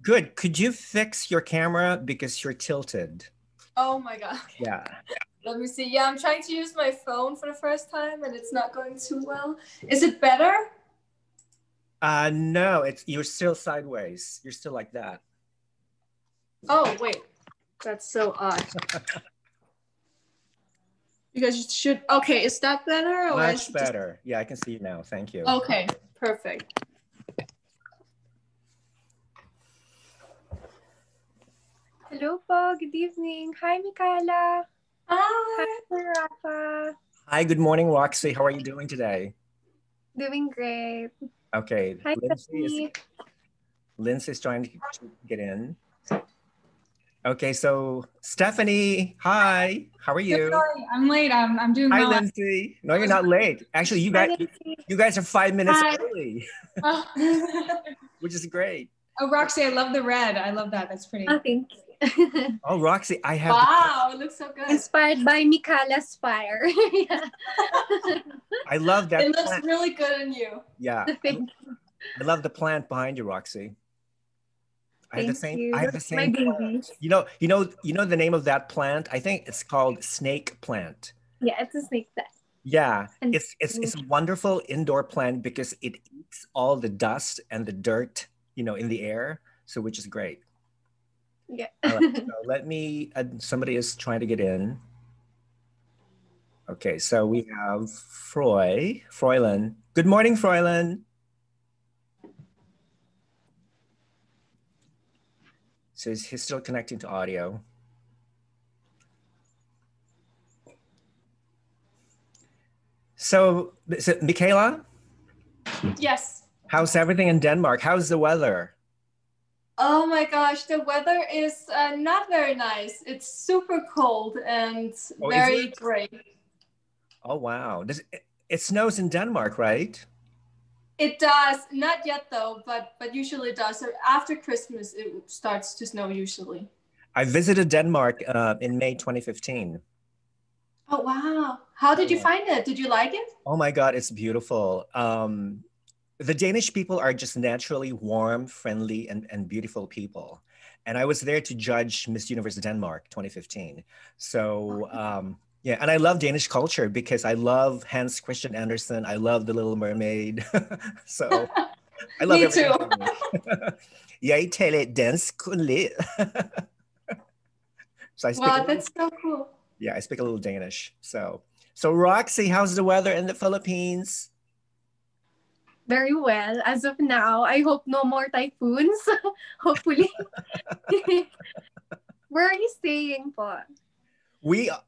Good. Could you fix your camera because you're tilted? Oh my God. Yeah. Let me see. Yeah, I'm trying to use my phone for the first time and it's not going too well. Is it better? No, you're still sideways. You're still like that. Oh, wait. That's so odd. Because you should, okay, is that better? Or Much better. Yeah, I can see you now. Thank you. Okay, perfect. Hello po, good evening. Hi, Michala. Hi. Hi, Rafa. Hi, good morning, Roxy. How are you doing today? Doing great. Okay. Hi, Stephany. Lindsey's trying to get in. Okay, so Stephany, hi. How are you? Sorry, I'm late. I'm doing well. Hi, Lindsey. No, you're not late. Actually, you guys are 5 minutes early, which is great. Oh, Roxy, I love the red. I love that. That's pretty. Oh, thank you. Oh, Roxy, I have. Wow, it looks so good. Inspired by Michala's fire. I love that. It looks really good on you. Yeah. Thank you. I love the plant behind you, Roxy. I have the same. I have the same plant. You know the name of that plant? I think it's called snake plant. Yeah, it's a snake plant. Yeah, it's a wonderful indoor plant because it eats all the dust and the dirt, in the air. So which is great. Yeah. All right, so let me. Somebody is trying to get in. Okay, so we have Froilan. Good morning, Froilan. So he's still connecting to audio. So Michala? Yes. How's everything in Denmark? How's the weather? Oh my gosh, the weather is not very nice. It's super cold and very gray. Oh, wow. It snows in Denmark, right? It does. Not yet, though, but usually it does. So after Christmas, it starts to snow usually. I visited Denmark in May 2015. Oh, wow. How did you find it? Did you like it? Oh, my God. It's beautiful. The Danish people are just naturally warm, friendly, and beautiful people. And I was there to judge Miss Universe Denmark 2015. So, yeah, and I love Danish culture because I love Hans Christian Andersen. I love The Little Mermaid. So I love Me too. Jeg taler dansk kun lidt. So wow, that's so cool. Yeah, I speak a little Danish. So Roxy, how's the weather in the Philippines? Very well. As of now, I hope no more typhoons. Hopefully. Where are you staying po?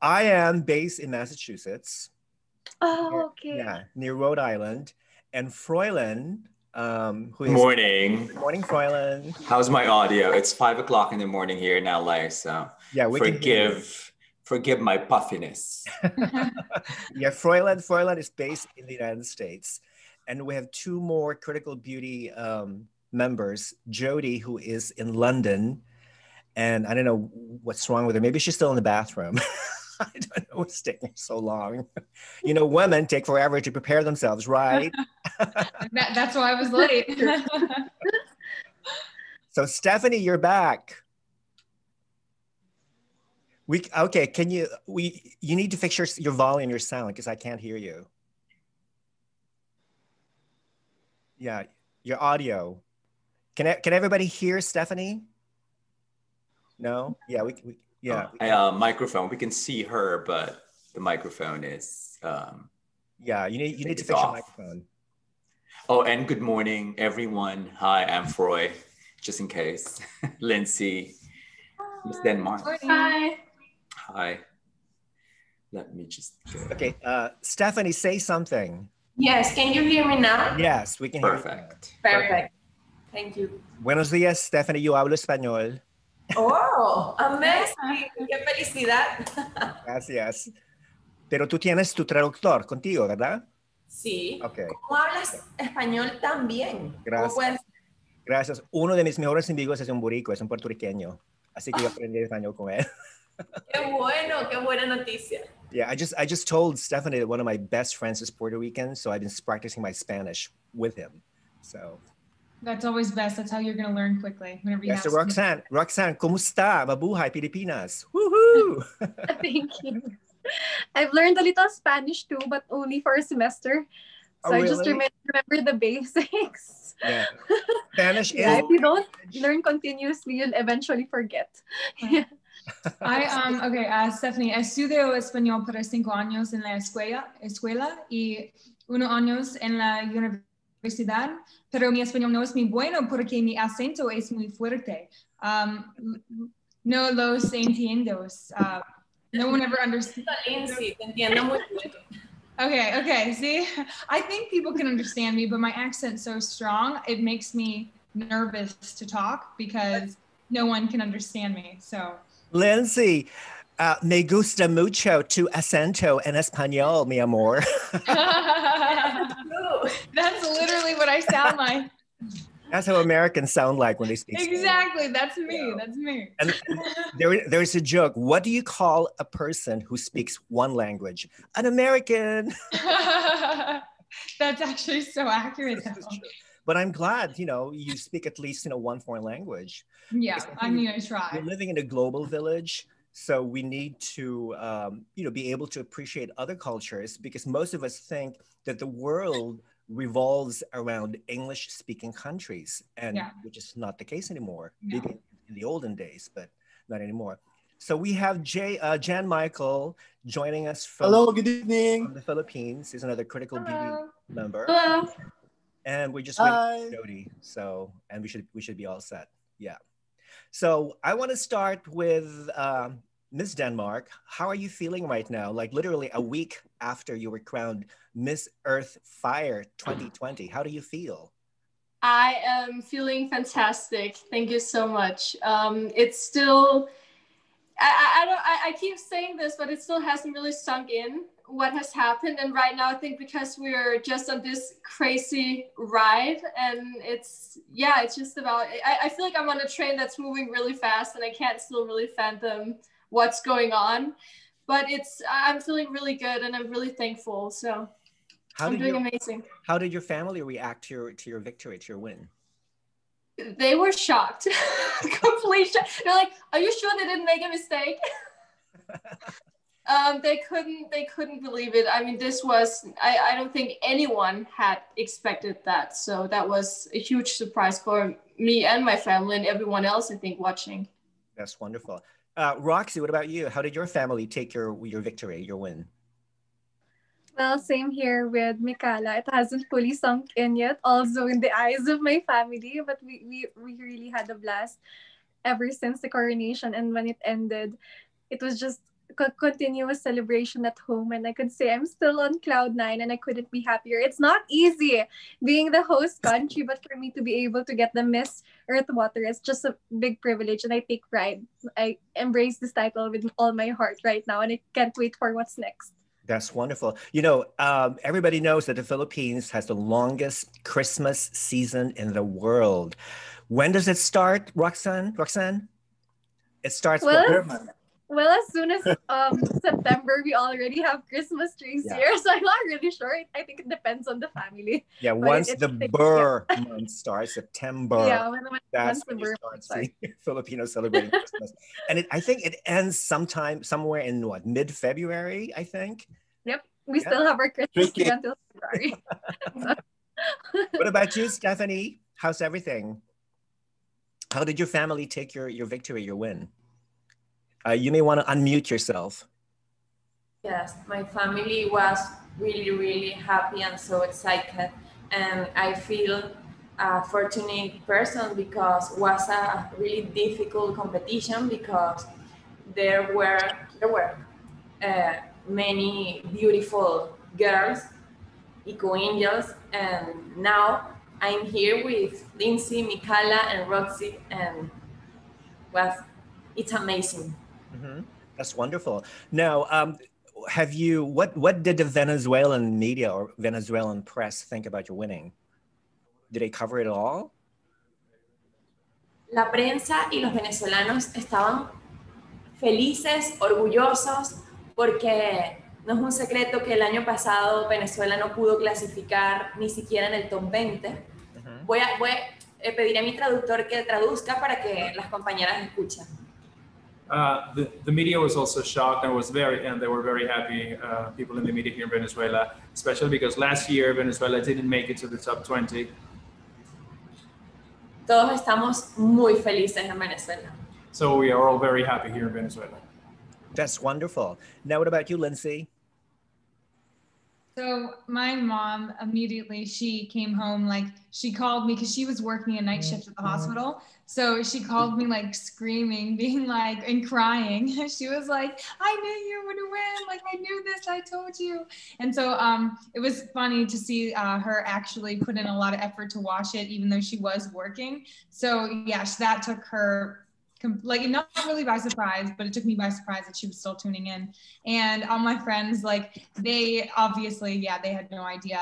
I am based in Massachusetts. Oh, okay. Yeah, near Rhode Island. And Froilan, who is... Morning. Good morning, Froilan. How's my audio? It's 5 o'clock in the morning here in LA, so yeah, forgive my puffiness. Yeah, Froilan is based in the United States. And we have two more Critical Beauty members, Jodie, who is in London. And I don't know what's wrong with her. Maybe she's still in the bathroom. I don't know what's taking so long. Women take forever to prepare themselves, right? That's why I was late. So Stephany, you're back. Okay, you need to fix your volume, your sound, because I can't hear you. Yeah, your audio. Can everybody hear Stephany? No? Yeah, microphone. We can see her, but the microphone is yeah, you need to fix your microphone. Oh, and good morning, everyone. Hi, I'm Froy, just in case. Lindsey, Miss Denmark. Hi. Hi. Let me just Okay, Stephany, say something. Yes, can you hear me now? Yes, we can hear you. Perfect. Thank you. Buenos días, Stephany. Yo hablo español. Oh, amazing. Qué felicidad. Gracias. Pero tú tienes tu traductor contigo, ¿verdad? Sí. Okay. ¿Cómo hablas español tan bien? Gracias. Gracias. Uno de mis mejores amigos es un boricua, es un puertorriqueño. Así que yo aprendí español con él. Qué buena noticia. Yeah, I just told Stephany that one of my best friends is Puerto Rican, so I've been practicing my Spanish with him. So That's always best. That's how you're going to learn quickly. Whenever you Yes, have so Roxanne, kumusta? Mabuhay Pilipinas. Woohoo! Thank you. I've learned a little Spanish too, but only for a semester. So I just really? remember the basics. Yeah. Spanish is... If you don't learn continuously, you'll eventually forget. Stephany, estudio español por 5 años en la escuela y 1 año en la universidad, pero mi español no es muy bueno porque mi acento es muy fuerte. No los entiendo. No one ever understands. Lindsey, te entiendo muy bien. Okay, see? I think people can understand me, but my accent's so strong, it makes me nervous to talk because no one can understand me, so. Lindsey, me gusta mucho tu acento en español, mi amor. That's literally what I sound like. That's how Americans sound like when they speak Exactly, Spanish. that's me, that's me. And there's a joke. What do you call a person who speaks one language? An American. That's actually so accurate. But I'm glad, you speak at least, one foreign language. Yeah, I try. We're living in a global village, so we need to, be able to appreciate other cultures, because most of us think that the world revolves around English-speaking countries, and which is not the case anymore. No. Maybe in the olden days, but not anymore. So we have Jan Michael joining us from, hello, good evening. From the Philippines. He's another critical beauty member. Hello. And we're just waiting for Jodie. So, and we should be all set. Yeah. So I want to start with Miss Denmark. How are you feeling right now? Like literally a week after you were crowned Miss Earth Fire 2020. How do you feel? I am feeling fantastic. Thank you so much. It's still, I keep saying this, but it still hasn't really sunk in what has happened. And right now, I think because we're just on this crazy ride, and it's just about, I feel like I'm on a train that's moving really fast and I can't still really fathom what's going on, but I'm feeling really good and I'm really thankful. So I'm doing amazing. How did your family react to your victory, to your win? They were shocked. Complete shock. They're like, are you sure they didn't make a mistake? They couldn't believe it. I mean, this was, I don't think anyone had expected that. So that was a huge surprise for me and my family and everyone else, I think, watching. That's wonderful. Roxy, what about you? How did your family take your victory, your win? Well, same here with Michala. It hasn't fully sunk in yet, also in the eyes of my family, but we really had a blast ever since the coronation. And when it ended, it was just a continuous celebration at home. And I could say I'm still on cloud 9 and I couldn't be happier. It's not easy being the host country, but for me to be able to get the Miss Earth Water is just a big privilege. And I take pride. I embrace this title with all my heart right now. And I can't wait for what's next. That's wonderful. Everybody knows that the Philippines has the longest Christmas season in the world. When does it start, Roxanne? It starts well, as soon as September, we already have Christmas trees here. So I'm not really sure. I think it depends on the family. Yeah, once the Burr month starts, September, that's when you start seeing Filipinos celebrating Christmas. And I think it ends somewhere in mid-February, I think. Yep, we still have our Christmas tree until February. What about you, Stephany? How's everything? How did your family take your victory, your win? You may want to unmute yourself. Yes, my family was really, really happy and so excited. And I feel a fortunate person because it was a really difficult competition because there were many beautiful girls, eco-angels, and now I'm here with Lindsey, Michala, and Roxy, and it's amazing. Mm-hmm. That's wonderful. Now, what did the Venezuelan media or Venezuelan press think about your winning? Did they cover it all? La prensa y los venezolanos estaban felices, orgullosos, porque no es un secreto que el año pasado Venezuela no pudo clasificar ni siquiera en el top 20. pediré a mi traductor que traduzca para que las compañeras escuchen. The media was also shocked and they were very happy, people in the media here in Venezuela, especially because last year Venezuela didn't make it to the top 20. Todos estamos muy felices en Venezuela. So we are all very happy here in Venezuela. That's wonderful. Now, what about you, Lindsey? So my mom immediately, she came home, like she called me because she was working a night shift at the hospital. So she called me like screaming, being like, and crying. She was like, I knew you would win. Like, I knew this, I told you. And so it was funny to see her actually put in a lot of effort to watch it, even though she was working. So yeah, that took her like not really by surprise, but it took me by surprise that she was still tuning in. And all my friends, like they obviously, yeah, they had no idea.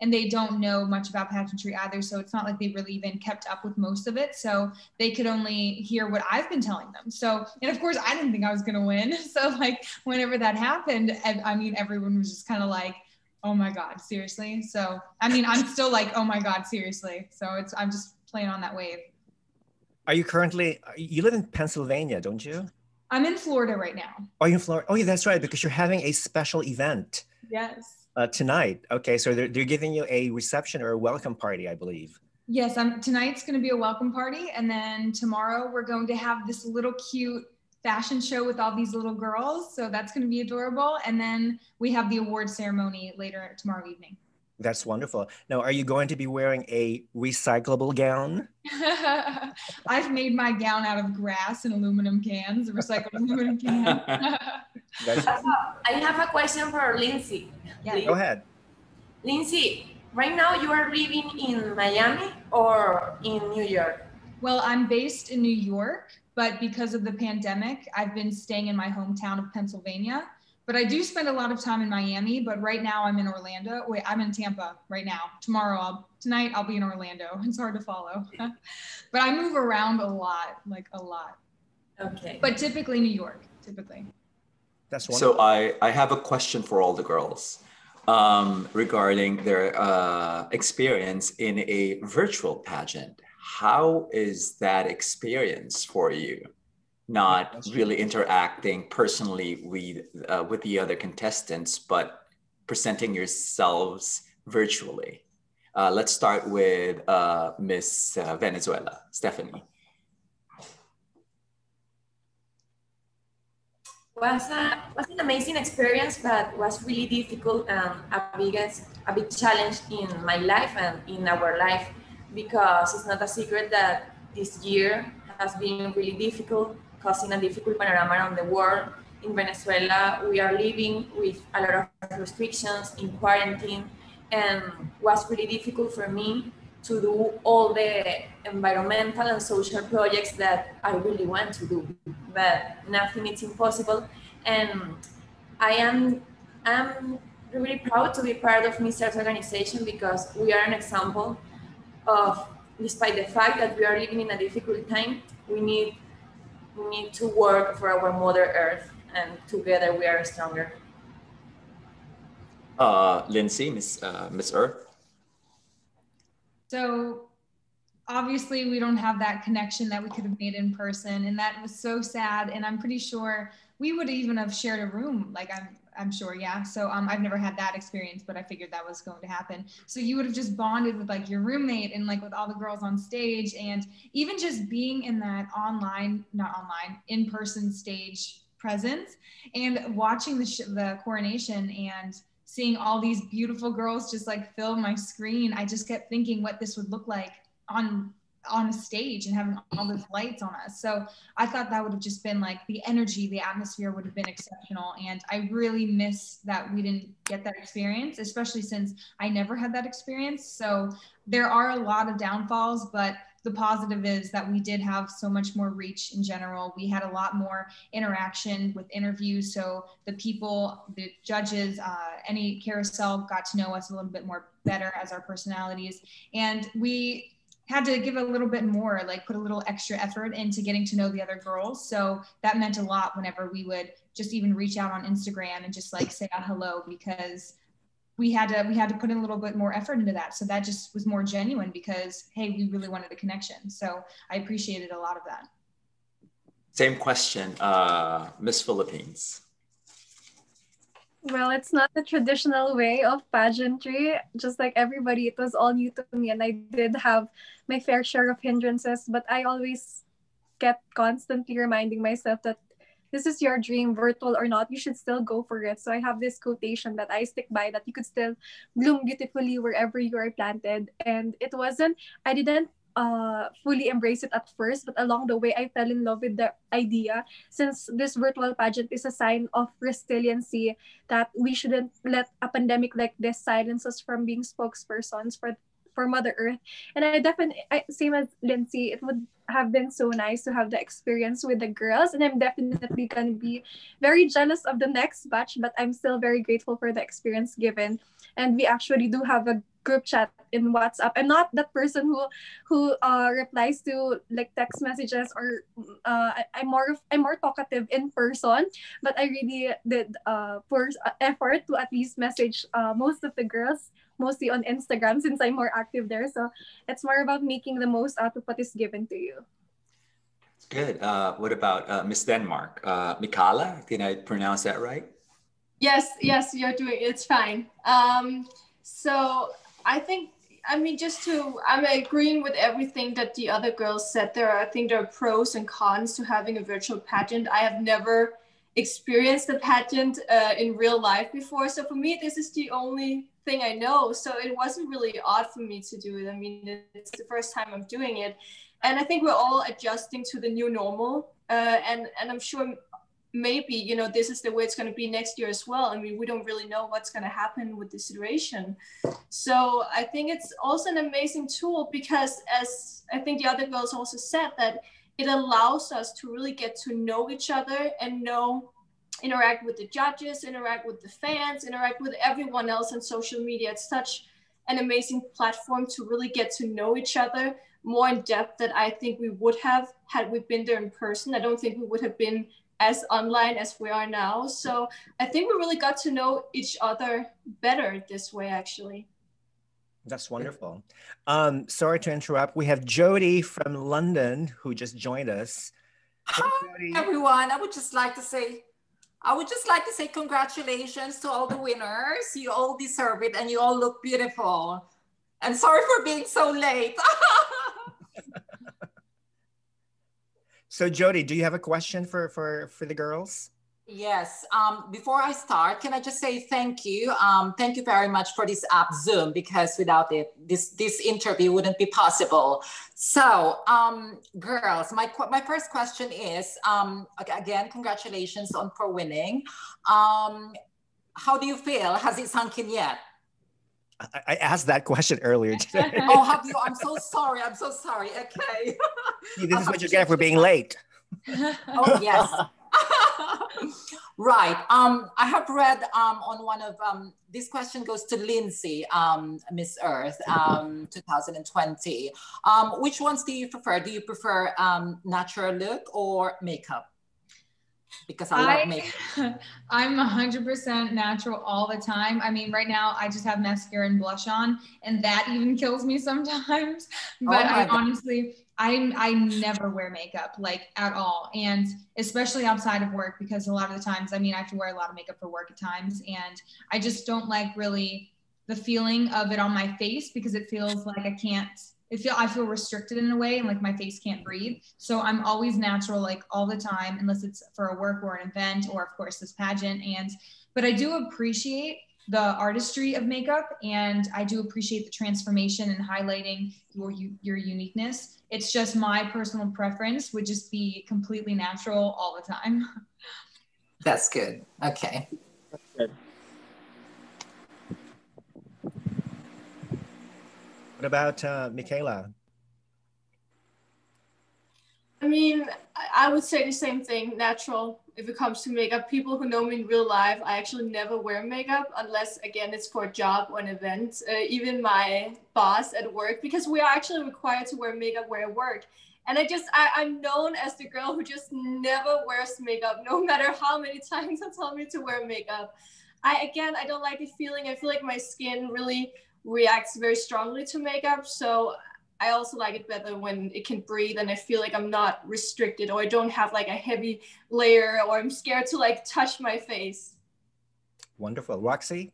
And they don't know much about pageantry either. So it's not like they really even kept up with most of it. So they could only hear what I've been telling them. So, and of course I didn't think I was going to win. So like whenever that happened, I mean, everyone was just kind of like, oh my God, seriously. So, I mean, I'm still like, oh my God, seriously. So I'm just playing on that wave. Are you currently, you live in Pennsylvania, don't you? I'm in Florida right now. Oh, you're in Florida? Oh, yeah, that's right, because you're having a special event. Yes. Tonight. Okay, so they're giving you a reception or a welcome party, I believe. Yes, tonight's going to be a welcome party. And then tomorrow we're going to have this little cute fashion show with all these little girls. So that's going to be adorable. And then we have the award ceremony later tomorrow evening. That's wonderful. Now, are you going to be wearing a recyclable gown? I've made my gown out of grass and aluminum cans, recycled aluminum cans. I have a question for Lindsey. Yeah. Go ahead. Lindsey, right now you are living in Miami or in New York? Well, I'm based in New York, but because of the pandemic, I've been staying in my hometown of Pennsylvania. But I do spend a lot of time in Miami, but right now I'm in Orlando. Wait, I'm in Tampa right now. Tonight I'll be in Orlando. It's hard to follow. But I move around a lot, like a lot. Okay. But typically New York, typically. That's wonderful. So I have a question for all the girls regarding their experience in a virtual pageant. How is that experience for you? Not really interacting personally with the other contestants, but presenting yourselves virtually. Let's start with Miss Venezuela, Stephany. Was an amazing experience, but was really difficult and a big challenge in my life and in our life, because it's not a secret that this year has been really difficult, causing a difficult panorama around the world. In Venezuela, we are living with a lot of restrictions, in quarantine, and was really difficult for me to do all the environmental and social projects that I really want to do, but nothing is impossible. And I'm really proud to be part of Mr.'s organization, because we are an example of, despite the fact that we are living in a difficult time, we need to work for our Mother Earth, and together we are stronger. Lindsey, Miss Earth. So obviously we don't have that connection that we could have made in person, and that was so sad. And I'm pretty sure we would even have shared a room. Like I'm sure, yeah. So I've never had that experience, but I figured that was going to happen. So you would have just bonded with like your roommate and like with all the girls on stage, and even just being in that in-person stage presence and watching the coronation and seeing all these beautiful girls just like fill my screen. I just kept thinking what this would look like on a stage and having all those lights on us. So I thought that would have just been like the energy, the atmosphere would have been exceptional. And I really miss that we didn't get that experience, especially since I never had that experience. So there are a lot of downfalls, but the positive is that we did have so much more reach in general. We had a lot more interaction with interviews. So the people, the judges, any carousel got to know us a little bit more better as our personalities. And we had to give a little bit more, like put a little extra effort into getting to know the other girls. So that meant a lot whenever we would just even reach out on Instagram and just like say hello, because we had to put in a little bit more effort into that. So that just was more genuine because, hey, we really wanted the connection. So I appreciated a lot of that. Same question, Miss Philippines. Well, it's not the traditional way of pageantry. Just like everybody, it was all new to me, and I did have my fair share of hindrances, but I always kept constantly reminding myself that this is your dream, virtual or not, you should still go for it. So I have this quotation that I stick by, that you could still bloom beautifully wherever you are planted. And I didn't fully embrace it at first, but along the way, I fell in love with the idea, since this virtual pageant is a sign of resiliency, that we shouldn't let a pandemic like this silence us from being spokespersons for Mother Earth. And same as Lindsey, it would have been so nice to have the experience with the girls. And I'm definitely going to be very jealous of the next batch, but I'm still very grateful for the experience given. And we actually do have a group chat in WhatsApp. I'm not that person who replies to like text messages, or I'm more talkative in person, but I really did pour effort to at least message most of the girls, mostly on Instagram, since I'm more active there. So it's more about making the most out of what is given to you. Good. What about Miss Denmark? Michala, did I pronounce that right? Yes, you're doing it's fine. So I think, I'm agreeing with everything that the other girls said there. I think there are pros and cons to having a virtual pageant. I have never experienced a pageant in real life before. So for me, this is the only thing I know. So it wasn't really odd for me to do it. I mean, it's the first time I'm doing it. And I think we're all adjusting to the new normal. And I'm sure maybe, this is the way it's going to be next year as well. I mean, we don't really know what's going to happen with the situation. So I think it's also an amazing tool, because as I think the other girls also said, that it allows us to really get to know each other and interact with the judges, interact with the fans, interact with everyone else on social media. It's such an amazing platform to really get to know each other more in depth that I think we would have had we been there in person. I don't think we would have been as online as we are now. So I think we really got to know each other better this way, actually. That's wonderful. Sorry to interrupt. We have Jodie from London who just joined us. Hi, everyone. I would just like to say congratulations to all the winners. You all deserve it, and you all look beautiful. And sorry for being so late. So Jodie, do you have a question for the girls? Yes. Before I start, can I just say thank you? Thank you very much for this app Zoom, because without it, this interview wouldn't be possible. So, girls, my first question is, again, congratulations for winning. How do you feel? Has it sunk in yet? I asked that question earlier today. Oh, have you? I'm so sorry. Okay. This is what you get for being late. Oh, yes. Right. I have read on one of this question goes to Lindsey, Miss Earth, 2020. Which ones do you prefer? Do you prefer natural look or makeup? Because I love makeup. I'm 100% natural all the time. I mean, right now I just have mascara and blush on, and that even kills me sometimes. But I never wear makeup, like, at all. And especially outside of work, because a lot of the times, I mean, I have to wear a lot of makeup for work at times. And I just don't like really the feeling of it on my face, because it feels like I feel restricted in a way, and like my face can't breathe. So I'm always natural, like, all the time, unless it's for a work or an event, or of course this pageant. But I do appreciate the artistry of makeup, and I do appreciate the transformation and highlighting your uniqueness. It's just my personal preference would just be completely natural all the time. That's good. Okay. That's good. What about Michala? I mean, I would say the same thing, natural. If it comes to makeup, people who know me in real life, I actually never wear makeup unless, again, it's for a job or an event. Even my boss at work, because we are actually required to wear makeup where I work. And I'm known as the girl who just never wears makeup, no matter how many times they tell me to wear makeup. I don't like the feeling. I feel like my skin really reacts very strongly to makeup. So I also like it better when it can breathe and I feel like I'm not restricted, or I don't have like a heavy layer, or I'm scared to like touch my face. Wonderful. Roxy?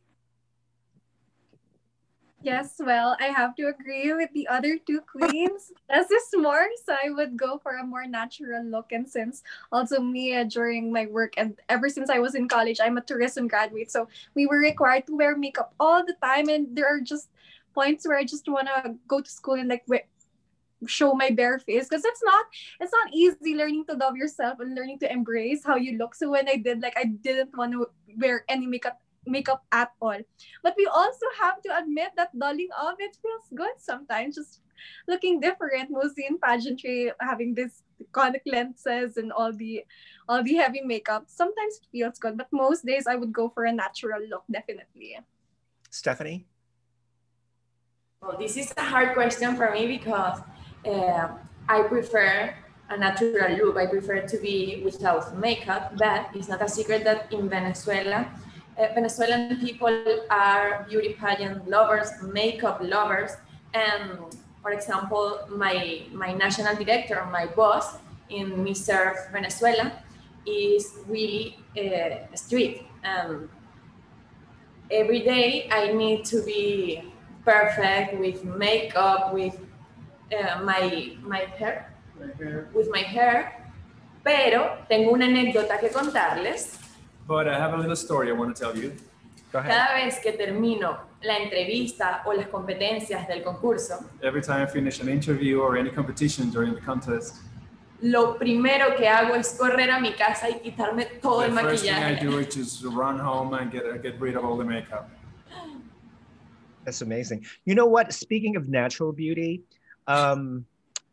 Yes, well, I have to agree with the other two queens. Less is more, so I would go for a more natural look. And since also me during my work and ever since I was in college, I'm a tourism graduate, so we were required to wear makeup all the time. And there are just points where I just wanna go to school and like show my bare face, because it's not easy learning to love yourself and learning to embrace how you look. So when I did, like, I didn't want to wear any makeup at all. But we also have to admit that dulling off it feels good sometimes, just looking different, mostly in pageantry, having this conic lenses and all the heavy makeup. Sometimes it feels good, but most days I would go for a natural look, definitely. Stephany? Well, this is a hard question for me because I prefer a natural look. I prefer to be without makeup, but it's not a secret that in Venezuela, Venezuelan people are beauty pageant lovers, makeup lovers, and for example, my national director, my boss in Miss Earth Venezuela, is really strict. Every day I need to be perfect with makeup, with my hair, with my hair. Pero tengo una anécdota que contarles. But I have a little story I want to tell you. Go ahead. Cada vez que termino la entrevista o las competencias del concurso, Every time I finish an interview or any competition during the contest, lo primero que hago es correr a mi casa y quitarme todo el the first thing I maquillaje. do is just run home and get rid of all the makeup. That's amazing. You know what? Speaking of natural beauty,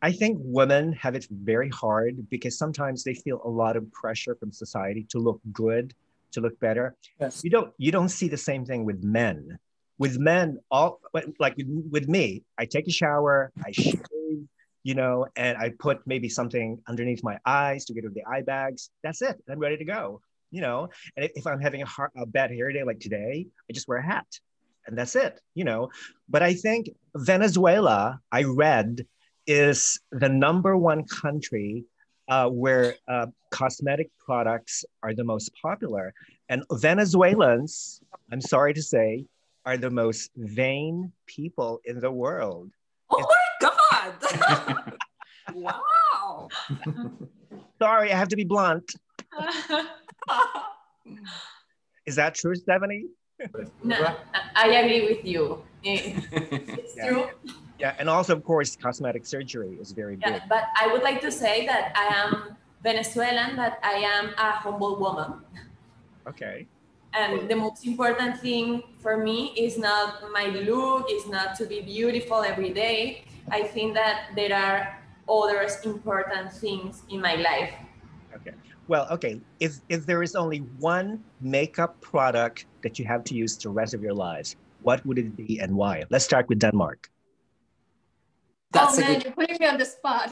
I think women have it very hard because sometimes they feel a lot of pressure from society to look good, to look better. Yes. You don't see the same thing with men. With men, like with me, I take a shower, I shave, and I put maybe something underneath my eyes to get rid of the eye bags. That's it. I'm ready to go. And if I'm having a bad hair day like today, I just wear a hat, and that's it. But I think Venezuela, I read, is the #1 country where cosmetic products are the most popular. And Venezuelans, I'm sorry to say, are the most vain people in the world. Oh my God! Wow! Sorry, I have to be blunt. Is that true, Stephany? No, I agree with you. It's true. Yeah, and also, of course, cosmetic surgery is very big. Yeah, but I would like to say that I am Venezuelan, but I am a humble woman. Okay. And the most important thing for me is not my look, is not to be beautiful every day. I think that there are other important things in my life. Okay. Well, okay. If there is only one makeup product that you have to use the rest of your lives, what would it be and why? Let's start with Denmark. That's you're putting me on the spot.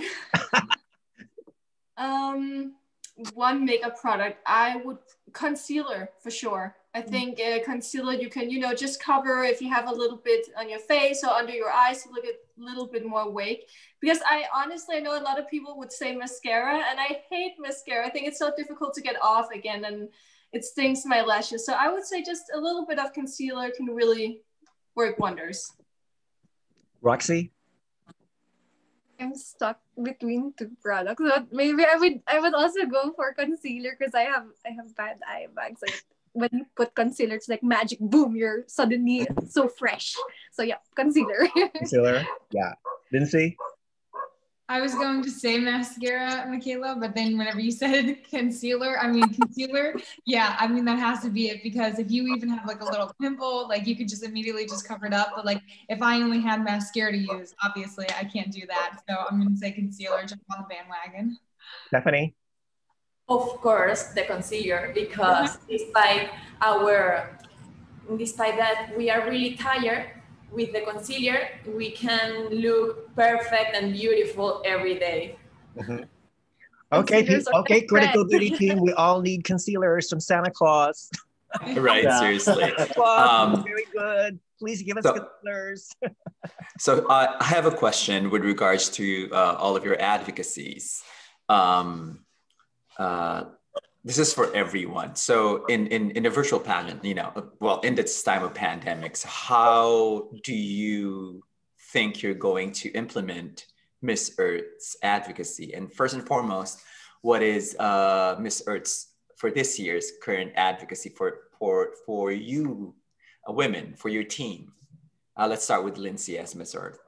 One makeup product, I would concealer for sure. I think concealer you can, just cover if you have a little bit on your face or under your eyes to look a little bit more awake. Because I know a lot of people would say mascara, and I hate mascara. I think it's so difficult to get off again, and it stings my lashes. So I would say just a little bit of concealer can really work wonders. Roxy? I'm stuck between two products, but maybe I would also go for concealer because I have bad eye bags. Like when you put concealer, it's like magic. Boom! You're suddenly so fresh. So yeah, concealer. Concealer, yeah. Lindsey? I was going to say mascara, Michala, but then whenever you said concealer, yeah, that has to be it, because if you even have like a little pimple, like you could just immediately just cover it up. But like if I only had mascara to use, obviously I can't do that. So I'm going to say concealer, jump on the bandwagon. Stephany? Of course, the concealer, because despite that we are really tired, with the concealer, we can look perfect and beautiful every day. Mm-hmm. Okay, critical beauty team, we all need concealers from Santa Claus. Right, Yeah. seriously. Very good. Please give us So- good colors. So I have a question with regards to all of your advocacies. This is for everyone. So in a virtual pageant, you know, well, in this time of pandemics, how do you think you're going to implement Miss Earth's advocacy? And first and foremost, what is Miss Earth's for this year's current advocacy for you women, for your team? Let's start with Lindsey as Miss Earth.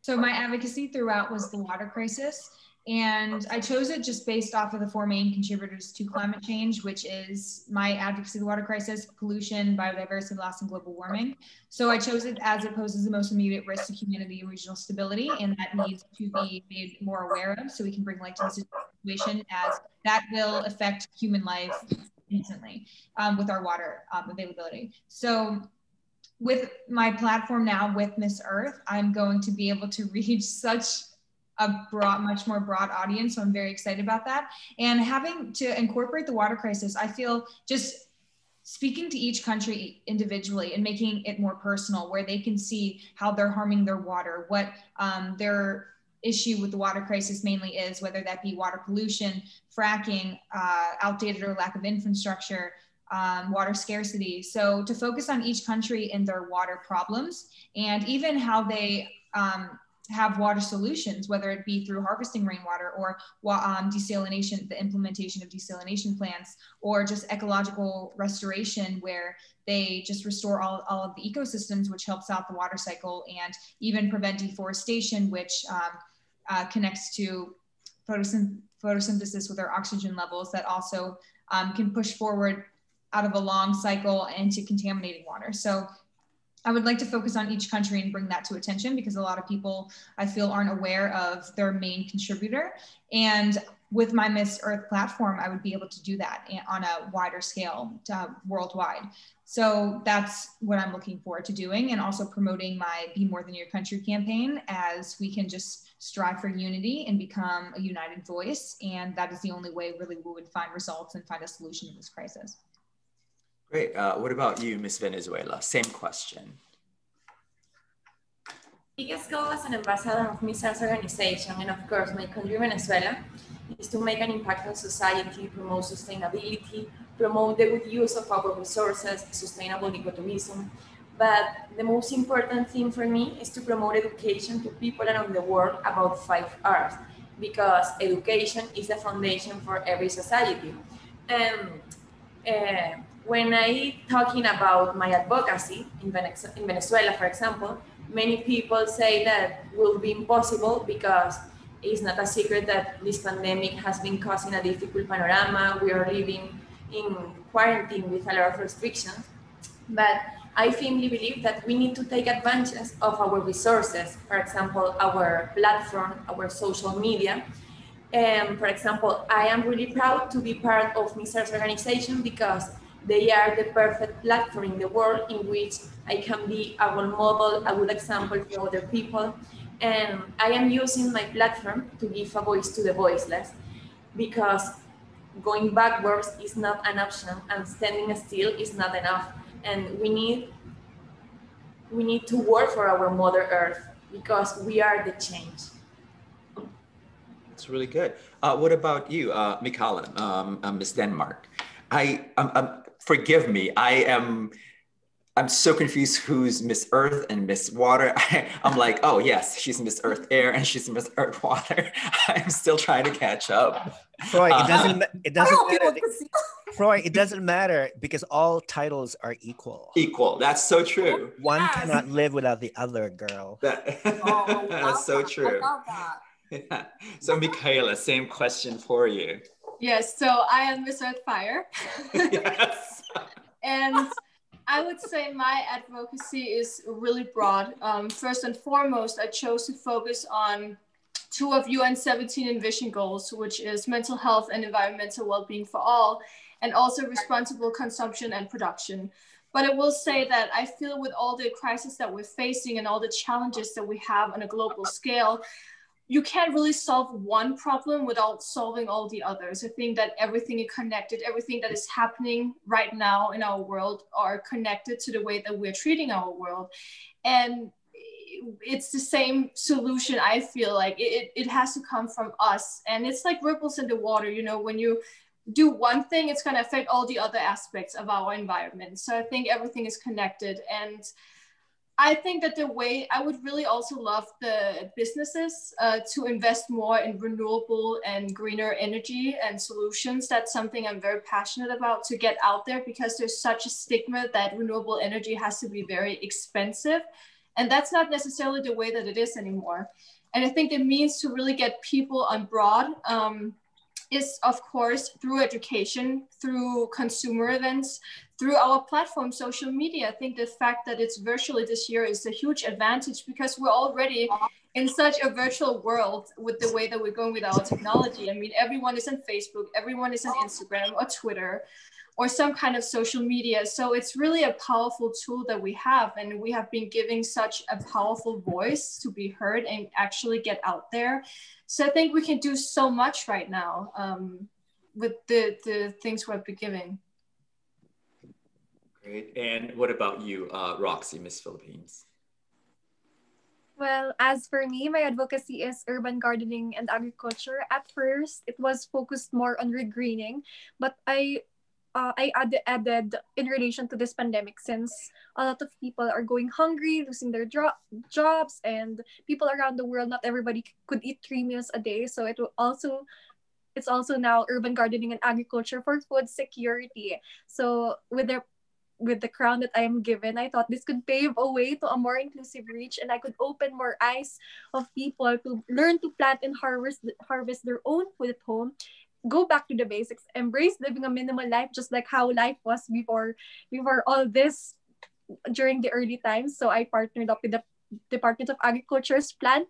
So my advocacy throughout was the water crisis. And I chose it just based off of the four main contributors to climate change, which is my advocacy of the water crisis, pollution, biodiversity loss, and global warming. So I chose it as it poses the most immediate risk to humanity and regional stability, and that needs to be made more aware of so we can bring light to the situation, as that will affect human life instantly with our water availability. So with my platform now with Miss Earth, I'm going to be able to reach such a much more broad audience. So I'm very excited about that. And having to incorporate the water crisis, I feel just speaking to each country individually and making it more personal, where they can see how they're harming their water, what their issue with the water crisis mainly is, whether that be water pollution, fracking, outdated or lack of infrastructure, water scarcity. So to focus on each country and their water problems, and even how they have water solutions, whether it be through harvesting rainwater or desalination, the implementation of desalination plants, or just ecological restoration, where they just restore all of the ecosystems, which helps out the water cycle, and even prevent deforestation, which connects to photosynthesis with our oxygen levels, that also can push forward out of a long cycle into contaminating water. So I would like to focus on each country and bring that to attention, because a lot of people, I feel, aren't aware of their main contributor. And with my Miss Earth platform, I would be able to do that on a wider scale worldwide. So that's what I'm looking forward to doing, and also promoting my Be More Than Your Country campaign, as we can just strive for unity and become a united voice. And that is the only way really we would find results and find a solution to this crisis. Great. What about you, Miss Venezuela? Same question. Biggest goal as an ambassador of Miss Earth's organization, and of course my country Venezuela, is to make an impact on society, promote sustainability, promote the good use of our resources, sustainable ecotourism. But the most important thing for me is to promote education to people around the world about 5 R's, because education is the foundation for every society. And when I talking about my advocacy in Venezuela, for example, many people say that will be impossible, because it's not a secret that this pandemic has been causing a difficult panorama. We are living in quarantine with a lot of restrictions. But I firmly believe that we need to take advantage of our resources, for example, our platform, our social media. And for example, I am really proud to be part of Miss Earth's organization, because they are the perfect platform in the world in which I can be a role model, a good example for other people. And I am using my platform to give a voice to the voiceless, because going backwards is not an option, and standing still is not enough. And we need to work for our Mother Earth, because we are the change. That's really good. What about you, Michala, Miss Denmark? Forgive me, I'm so confused who's Miss Earth and Miss Water. I'm like, oh yes, she's Miss Earth Air and she's Miss Earth Water. I'm still trying to catch up. Freud, it doesn't matter. Freud, it doesn't matter, because all titles are equal. Equal, that's so true. One cannot live without the other, girl. That's so true. I love that. Yeah. So Michala, same question for you. Yes, so I am Miss Earth Fire. Yes. And I would say my advocacy is really broad. First and foremost, I chose to focus on 2 of UN 17 Envision goals, which is mental health and environmental well-being for all, and also responsible consumption and production. But I will say that I feel with all the crises that we're facing and all the challenges that we have on a global scale, you can't really solve one problem without solving all the others. I think that everything is connected. Everything that is happening right now in our world are connected to the way that we're treating our world. And it's the same solution. I feel like it has to come from us. And it's like ripples in the water, you know, when you do one thing, it's going to affect all the other aspects of our environment. So I think everything is connected. And I think that the way I would really also love the businesses to invest more in renewable and greener energy and solutions. That's something I'm very passionate about, to get out there, because there's such a stigma that renewable energy has to be very expensive. And that's not necessarily the way that it is anymore. And I think the means to really get people on board is, of course, through education, through consumer events, through our platform, social media. I think the fact that it's virtually this year is a huge advantage, because we're already in such a virtual world with the way that we're going with our technology. I mean, everyone is on Facebook, everyone is on Instagram or Twitter or some kind of social media. So it's really a powerful tool that we have, and we have been giving such a powerful voice to be heard and actually get out there. So I think we can do so much right now with the things we've been giving. Great. And what about you, Roxy, Miss Philippines? Well, as for me, my advocacy is urban gardening and agriculture. At first, it was focused more on regreening, but I added in relation to this pandemic, since a lot of people are going hungry, losing their jobs, and people around the world, not everybody could eat 3 meals a day. So it's also now urban gardening and agriculture for food security. So with the crown that I am given, I thought this could pave a way to a more inclusive reach, and I could open more eyes of people to learn to plant and harvest their own food at home, go back to the basics, embrace living a minimal life, just like how life was before all this during the early times. So I partnered up with the Department of Agriculture's Plant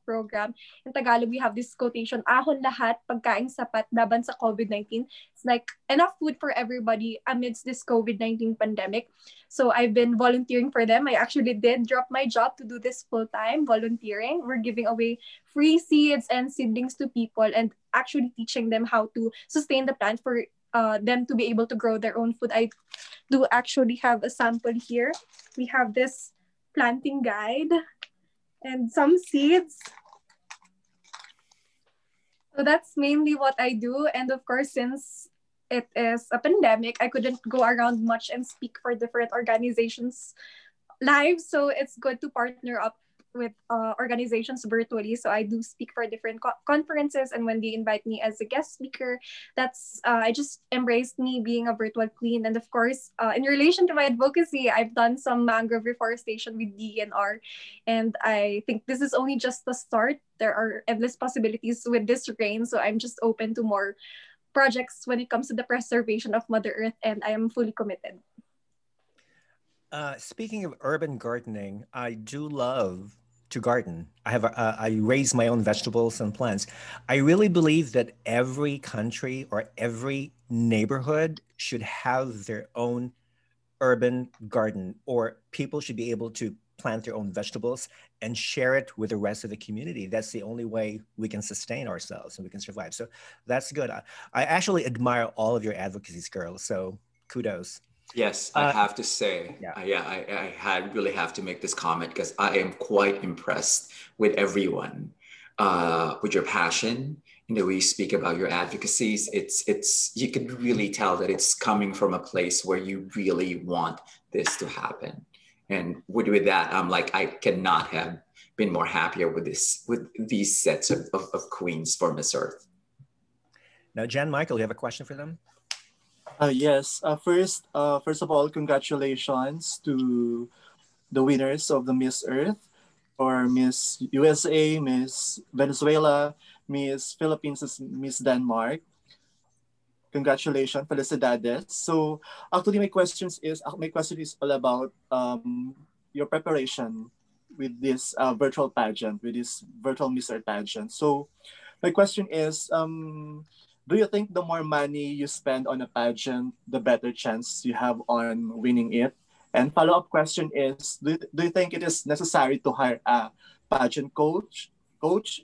program. In Tagalog, we have this quotation, ahon lahat, pagkaing sapat, laban sa COVID-19. It's like enough food for everybody amidst this COVID-19 pandemic. So I've been volunteering for them. I actually did drop my job to do this full-time volunteering. We're giving away free seeds and seedlings to people and actually teaching them how to sustain the plant for them to be able to grow their own food. I do actually have a sample here. We have this planting guide and some seeds. So that's mainly what I do. And of course, since it is a pandemic, I couldn't go around much and speak for different organizations live. So it's good to partner up with organizations virtually. So I do speak for different conferences, and when they invite me as a guest speaker, that's I just embraced me being a virtual queen. And of course, in relation to my advocacy, I've done some mangrove reforestation with DNR, and I think this is only just the start. There are endless possibilities with this rain, so I'm just open to more projects when it comes to the preservation of Mother Earth, and I am fully committed. Speaking of urban gardening, I do love to garden. I raise my own vegetables and plants. I really believe that every country or every neighborhood should have their own urban garden, or people should be able to plant their own vegetables and share it with the rest of the community. That's the only way we can sustain ourselves and we can survive. So that's good. I actually admire all of your advocacies, girls. So kudos. Yes, I have to say, I really have to make this comment because I am quite impressed with everyone, with your passion and the way you speak about your advocacies. It's you can really tell that it's coming from a place where you really want this to happen. And with that, I'm like, I cannot have been more happier with these sets of queens for Miss Earth. Now, Jen, Michael, you have a question for them? Yes. First of all, congratulations to the winners of the Miss Earth, or Miss USA, Miss Venezuela, Miss Philippines, Miss Denmark. Congratulations, felicidades. So actually, my question is all about your preparation with this virtual pageant, with this virtual Miss Earth pageant. So my question is, do you think the more money you spend on a pageant, the better chance you have on winning it? And follow-up question is, do you think it is necessary to hire a pageant coach coach,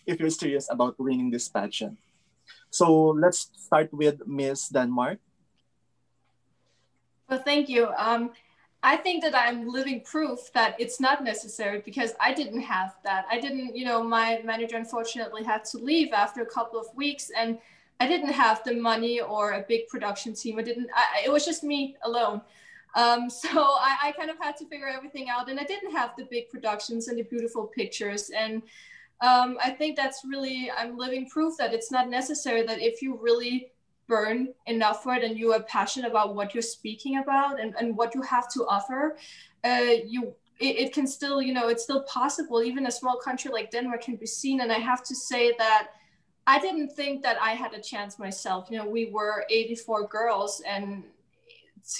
if you're serious about winning this pageant. So let's start with Miss Denmark. Well, thank you. I think that I'm living proof that it's not necessary because I didn't have that. I didn't, my manager unfortunately had to leave after a couple of weeks, and I didn't have the money or a big production team. It was just me alone. So I kind of had to figure everything out, and I didn't have the big productions and the beautiful pictures. And I think that's really, I'm living proof that it's not necessary, that if you really burn enough for it and you are passionate about what you're speaking about and what you have to offer, it can still, it's still possible. Even a small country like Denmark can be seen. And I have to say that I didn't think that I had a chance myself. We were 84 girls, and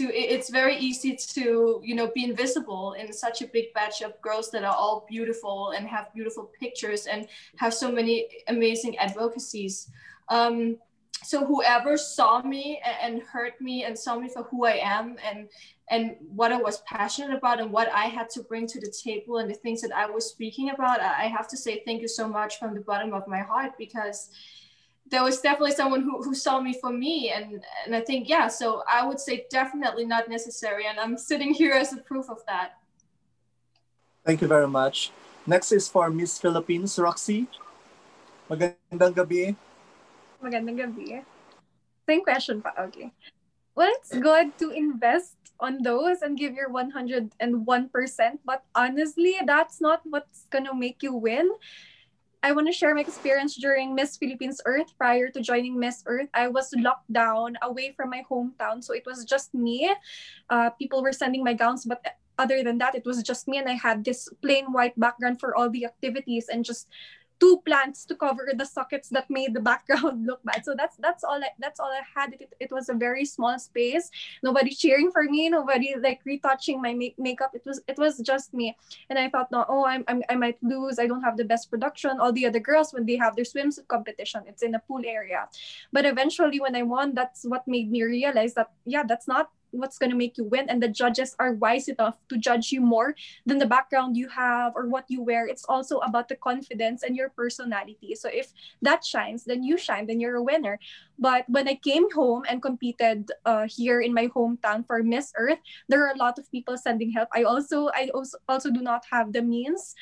it's very easy to be invisible in such a big batch of girls that are all beautiful and have beautiful pictures and have so many amazing advocacies. So whoever saw me and heard me and saw me for who I am and what I was passionate about and what I had to bring to the table and the things that I was speaking about, I have to say thank you so much from the bottom of my heart, because there was definitely someone who saw me for me. And I think, yeah, so I would say definitely not necessary. And I'm sitting here as a proof of that. Thank you very much. Next is for Miss Philippines, Roxy. Magandang gabi. Magandang gabi. Same question pa, okay. Well, it's good to invest on those and give your 101%, but honestly, that's not what's gonna make you win. I want to share my experience during Miss Philippines Earth. Prior to joining Miss Earth, I was locked down away from my hometown. So it was just me. People were sending my gowns, but other than that, it was just me. And I had this plain white background for all the activities and just 2 plants to cover the sockets that made the background look bad. So that's all I had. It was a very small space. Nobody cheering for me. Nobody like retouching my makeup. It was just me. And I thought, no, I might lose. I don't have the best production. All the other girls, when they have their swimsuit competition, it's in a pool area. But eventually, when I won, that's what made me realize that that's not what's going to make you win, and the judges are wise enough to judge you more than the background you have or what you wear. It's also about the confidence and your personality. So if that shines, then you shine, then you're a winner. But when I came home and competed here in my hometown for Miss Earth, there are a lot of people sending help. I also do not have the means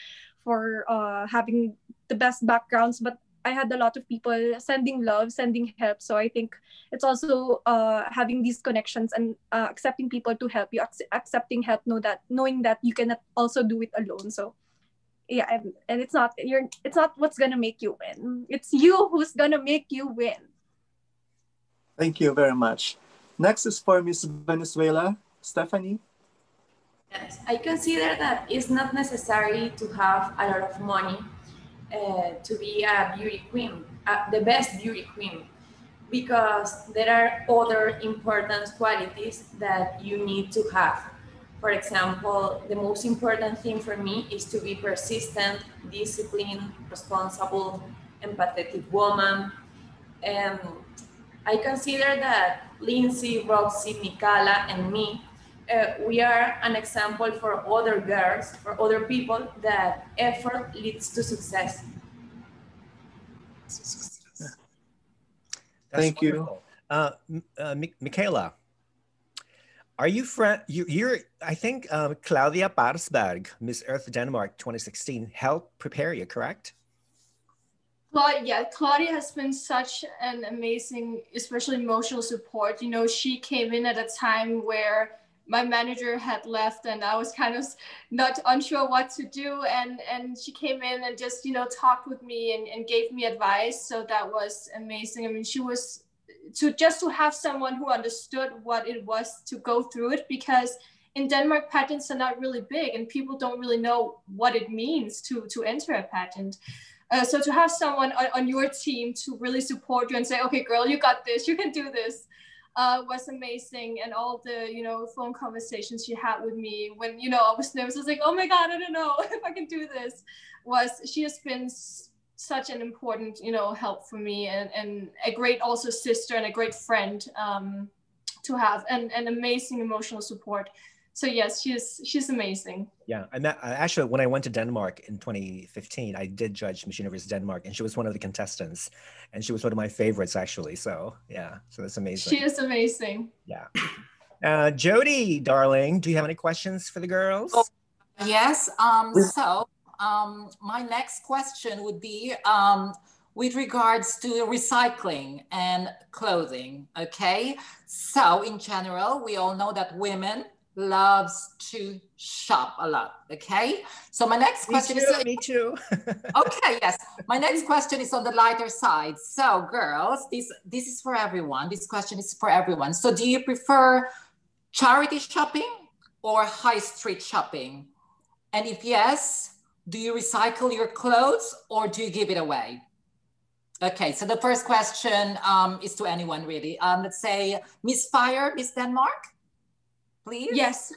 for having the best backgrounds, but I had a lot of people sending love, sending help. So I think it's also having these connections and accepting people to help you, accepting help, knowing that you cannot also do it alone. So yeah, and it's not what's gonna make you win. It's you who's gonna make you win. Thank you very much. Next is for Miss Venezuela, Stephany. Yes, I consider that it's not necessary to have a lot of money to be a beauty queen, the best beauty queen, because there are other important qualities that you need to have. For example, the most important thing for me is to be persistent, disciplined, responsible, empathetic woman. And I consider that Lindsey, Roxy, Michala, and me, we are an example for other girls, for other people, that effort leads to success. Thank you. Michala, are you you're I think Klaudia Parsberg, Miss Earth Denmark 2016, helped prepare you, correct? Klaudia has been such an amazing, especially emotional support. She came in at a time where my manager had left and I was kind of not unsure what to do. And she came in and just, talked with me and gave me advice. So that was amazing. I mean, she was to have someone who understood what it was to go through it, because in Denmark, pageants are not really big and people don't really know what it means to enter a pageant. So to have someone on your team to really support you and say, okay, girl, you got this, you can do this, was amazing. And all the, phone conversations she had with me when, I was nervous, I was like, oh my God, I don't know if I can do this, she has been such an important, help for me and a great also sister and a great friend to have, and amazing emotional support. So yes, she's amazing. Yeah, I met actually when I went to Denmark in 2015, I did judge Miss Universe Denmark, and she was one of the contestants, and she was one of my favorites actually. So yeah, so that's amazing. She is amazing. Yeah. Jodie, darling, do you have any questions for the girls? Oh, yes. My next question would be with regards to recycling and clothing. Okay. So in general, we all know that women loves to shop a lot. Okay. So my next question is me too. Okay, yes. My next question is on the lighter side. So girls, this is for everyone. This question is for everyone. So do you prefer charity shopping or high street shopping? And if yes, do you recycle your clothes or do you give it away? Okay, so the first question is to anyone really. Let's say Miss Fire, Miss Denmark, please. Yes.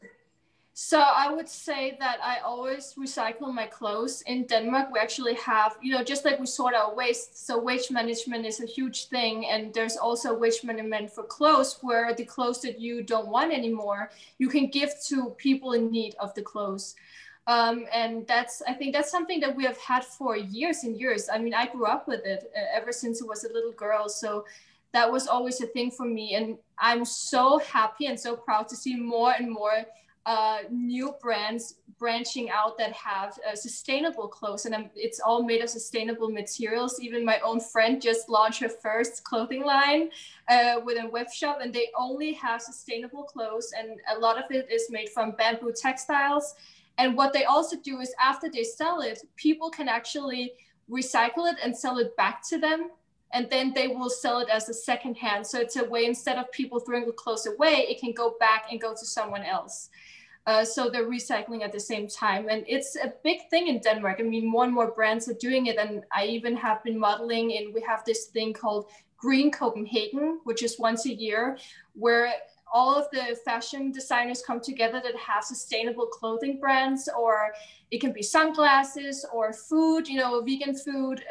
So I would say that I always recycle my clothes. In Denmark, we actually have, just like we sort our waste. So waste management is a huge thing. And there's also waste management for clothes, where the clothes that you don't want anymore, you can give to people in need of the clothes. And I think that's something that we have had for years and years. I mean, I grew up with it ever since I was a little girl. So that was always a thing for me. And I'm so happy and so proud to see more and more new brands branching out that have sustainable clothes, and it's all made of sustainable materials. Even my own friend just launched her first clothing line with a web shop, and they only have sustainable clothes, and a lot of it is made from bamboo textiles. And what they also do is after they sell it, people can actually recycle it and sell it back to them, and then they will sell it as a second hand. So it's a way, instead of people throwing the clothes away, it can go back and go to someone else. So they're recycling at the same time. And it's a big thing in Denmark. I mean, more and more brands are doing it. And I even have been modeling, and we have this thing called Green Copenhagen, which is once a year, where all of the fashion designers come together that have sustainable clothing brands, or it can be sunglasses or food, vegan food,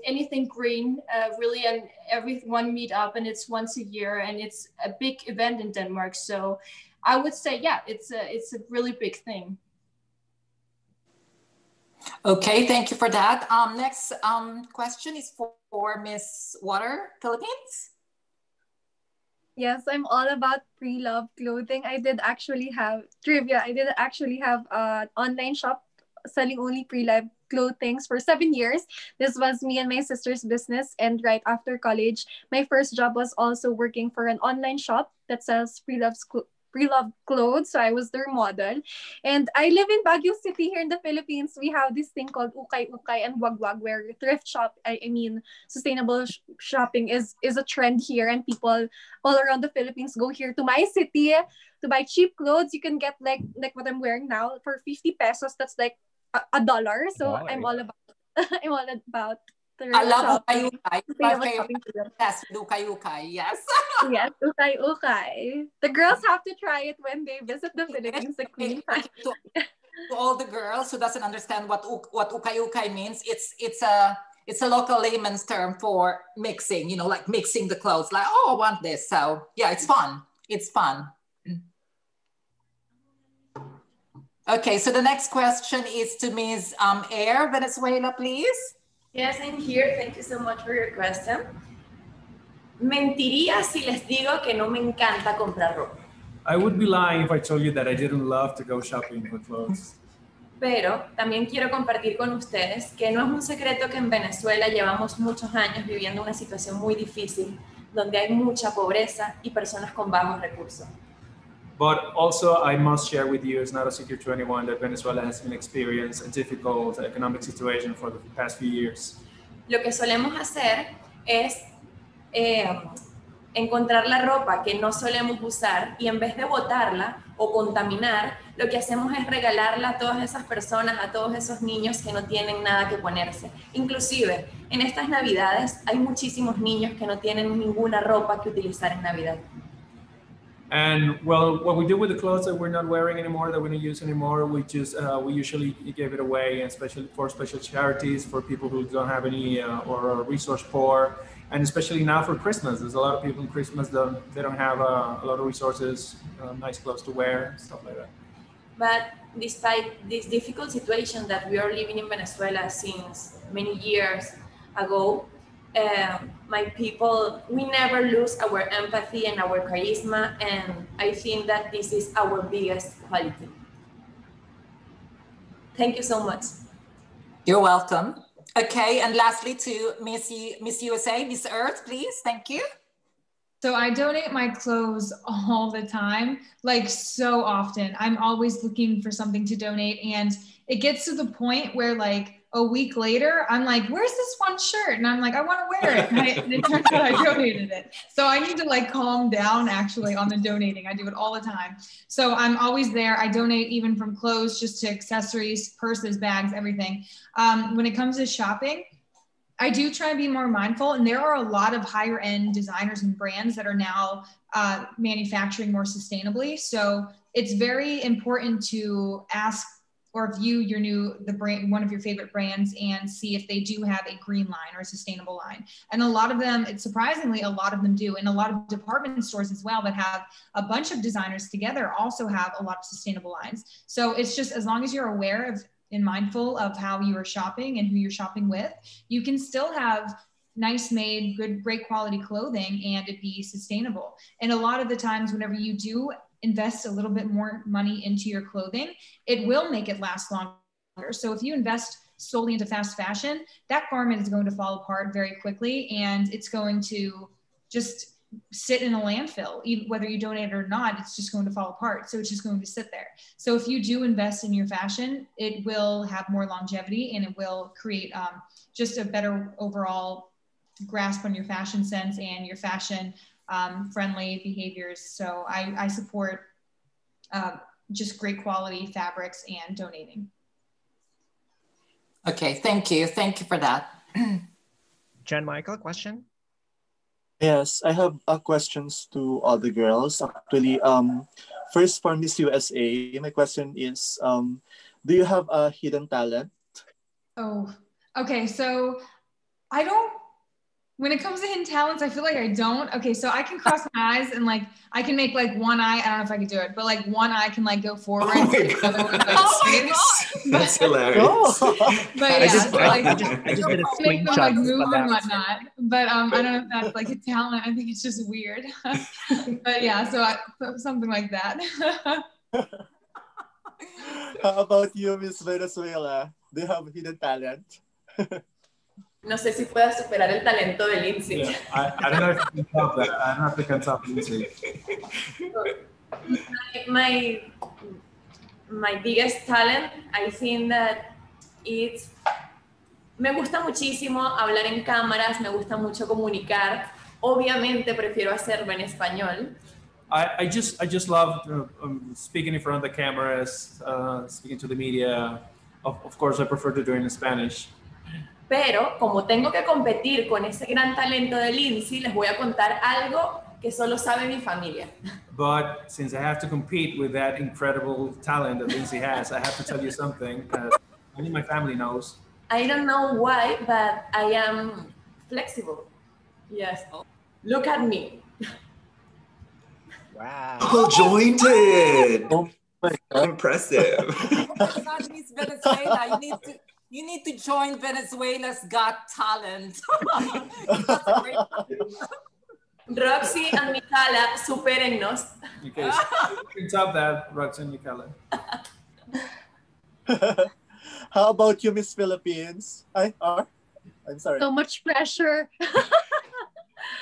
anything green, really, and everyone meet up, and it's once a year, and it's a big event in Denmark. So I would say, yeah, it's a really big thing. Okay, thank you for that. Next question is for Miss Water, Philippines. Yes, I'm all about pre-loved clothing. I did actually have trivia. I did actually have an online shop selling only pre-loved clothing for 7 years. This was me and my sister's business. And right after college, my first job was also working for an online shop that sells pre-loved clothes. So I was their model. And I live in Baguio City here in the Philippines. We have this thing called ukay-ukay and wagwag, where thrift shop, sustainable shopping is a trend here, and people all around the Philippines go here to my city to buy cheap clothes. You can get like what I'm wearing now for 50 pesos. That's like $1. So I'm all about I love ukay-ukay. My favorite test with ukay-ukay, yes. Yes, ukay-ukay. The girls have to try it when they visit the Philippines. To all the girls who doesn't understand what ukay-ukay means, it's a local layman's term for mixing, like mixing the clothes, like, oh, I want this. So yeah, it's fun. It's fun. Okay, so the next question is to Ms. Air, Venezuela, please. Yes, I'm here. Thank you so much for your question. Mentiría si les digo que no me encanta comprar ropa. I would be lying if I told you that I didn't love to go shopping for clothes. Pero también quiero compartir con ustedes que no es un secreto que en Venezuela llevamos muchos años viviendo una situación muy difícil, donde hay mucha pobreza y personas con bajos recursos. But also, I must share with you, it's not a secret to anyone, that Venezuela has been experiencing a difficult economic situation for the past few years. Lo que solemos hacer es encontrar la ropa que no solemos usar, y en vez de botarla o contaminar, lo que hacemos es regalarla a todas esas personas, a todos esos niños que no tienen nada que ponerse. Inclusive, en estas Navidades hay muchísimos niños que no tienen ninguna ropa que utilizar en Navidad. And well, what we do with the clothes that we're not wearing anymore, that we don't use anymore, we usually give it away, and especially for special charities, for people who don't have any or are resource poor, and especially now for Christmas. There's a lot of people in Christmas they don't have a lot of resources, nice clothes to wear, stuff like that. But despite this difficult situation that we are living in Venezuela since many years ago, my people, we never lose our empathy and our charisma, and I think that this is our biggest quality. Thank you so much. You're welcome. Okay, and lastly to Miss USA, Miss Earth, please. Thank you. So I donate my clothes all the time, like so often. I'm always looking for something to donate, and it gets to the point where like a week later, I'm like, where's this one shirt? And I'm like, I want to wear it. And it turns out I donated it. So I need to like calm down actually on the donating. I do it all the time. So I'm always there. I donate even from clothes just to accessories, purses, bags, everything. When it comes to shopping, I do try and be more mindful, and there are a lot of higher end designers and brands that are now manufacturing more sustainably. So it's very important to ask or view the brand, one of your favorite brands, and see if they do have a green line or a sustainable line. And a lot of them, it's surprisingly, a lot of them do. And a lot of department stores as well that have a bunch of designers together also have a lot of sustainable lines. So it's just, as long as you're aware of and mindful of how you are shopping and who you're shopping with, you can still have nice made, great quality clothing and it be sustainable. And a lot of the times whenever you do invest a little bit more money into your clothing, it will make it last longer. So if you invest solely into fast fashion, that garment is going to fall apart very quickly, and it's going to just sit in a landfill. Even whether you donate it or not, it's just going to fall apart. So it's just going to sit there. So if you do invest in your fashion, it will have more longevity, and it will create just a better overall grasp on your fashion sense and your fashion friendly behaviors. So I support just great quality fabrics and donating. Okay, thank you. Thank you for that. Jen Michael, question? Yes, I have questions to all the girls. Actually, first for Miss USA, my question is, do you have a hidden talent? Oh, okay. So I don't, when it comes to hidden talents, I feel like I don't. Okay, so I can cross my eyes and like, I can make like one eye, I don't know if I could do it, but like one eye can like go forward. Oh my God. Oh my God. That's hilarious. But yeah, I just did a make them screenshot like of move that. and whatnot. But I don't know if that's like a talent. I think it's just weird. But yeah, so something like that. How about you, Miss Venezuela? Do you have a hidden talent? No sé si pueda superar el talento de Lindsey. Yeah, I don't know if you can top that. I don't know if you can top Lindsey. My biggest talent, I think that it's, me gusta muchísimo hablar en cámaras, me gusta mucho comunicar. Obviamente prefiero hacerlo en español. I just love speaking in front of the cameras, speaking to the media. Of course, I prefer to do it in Spanish. Pero como tengo que competir con ese gran talento de Lindsey, les voy a contar algo que solo sabe mi familia. But since I have to compete with that incredible talent that Lindsey has, I have to tell you something that only my family knows. I don't know why, but I am flexible. Yes. Look at me. Wow. Oh, jointed. Oh my God. Impressive. Miss Venezuela, you need to join Venezuela's Got Talent. Roxy and Michala, supérennos. Okay, so you can top that, Roxanne, Michala. How about you, Miss Philippines? I'm sorry. So much pressure.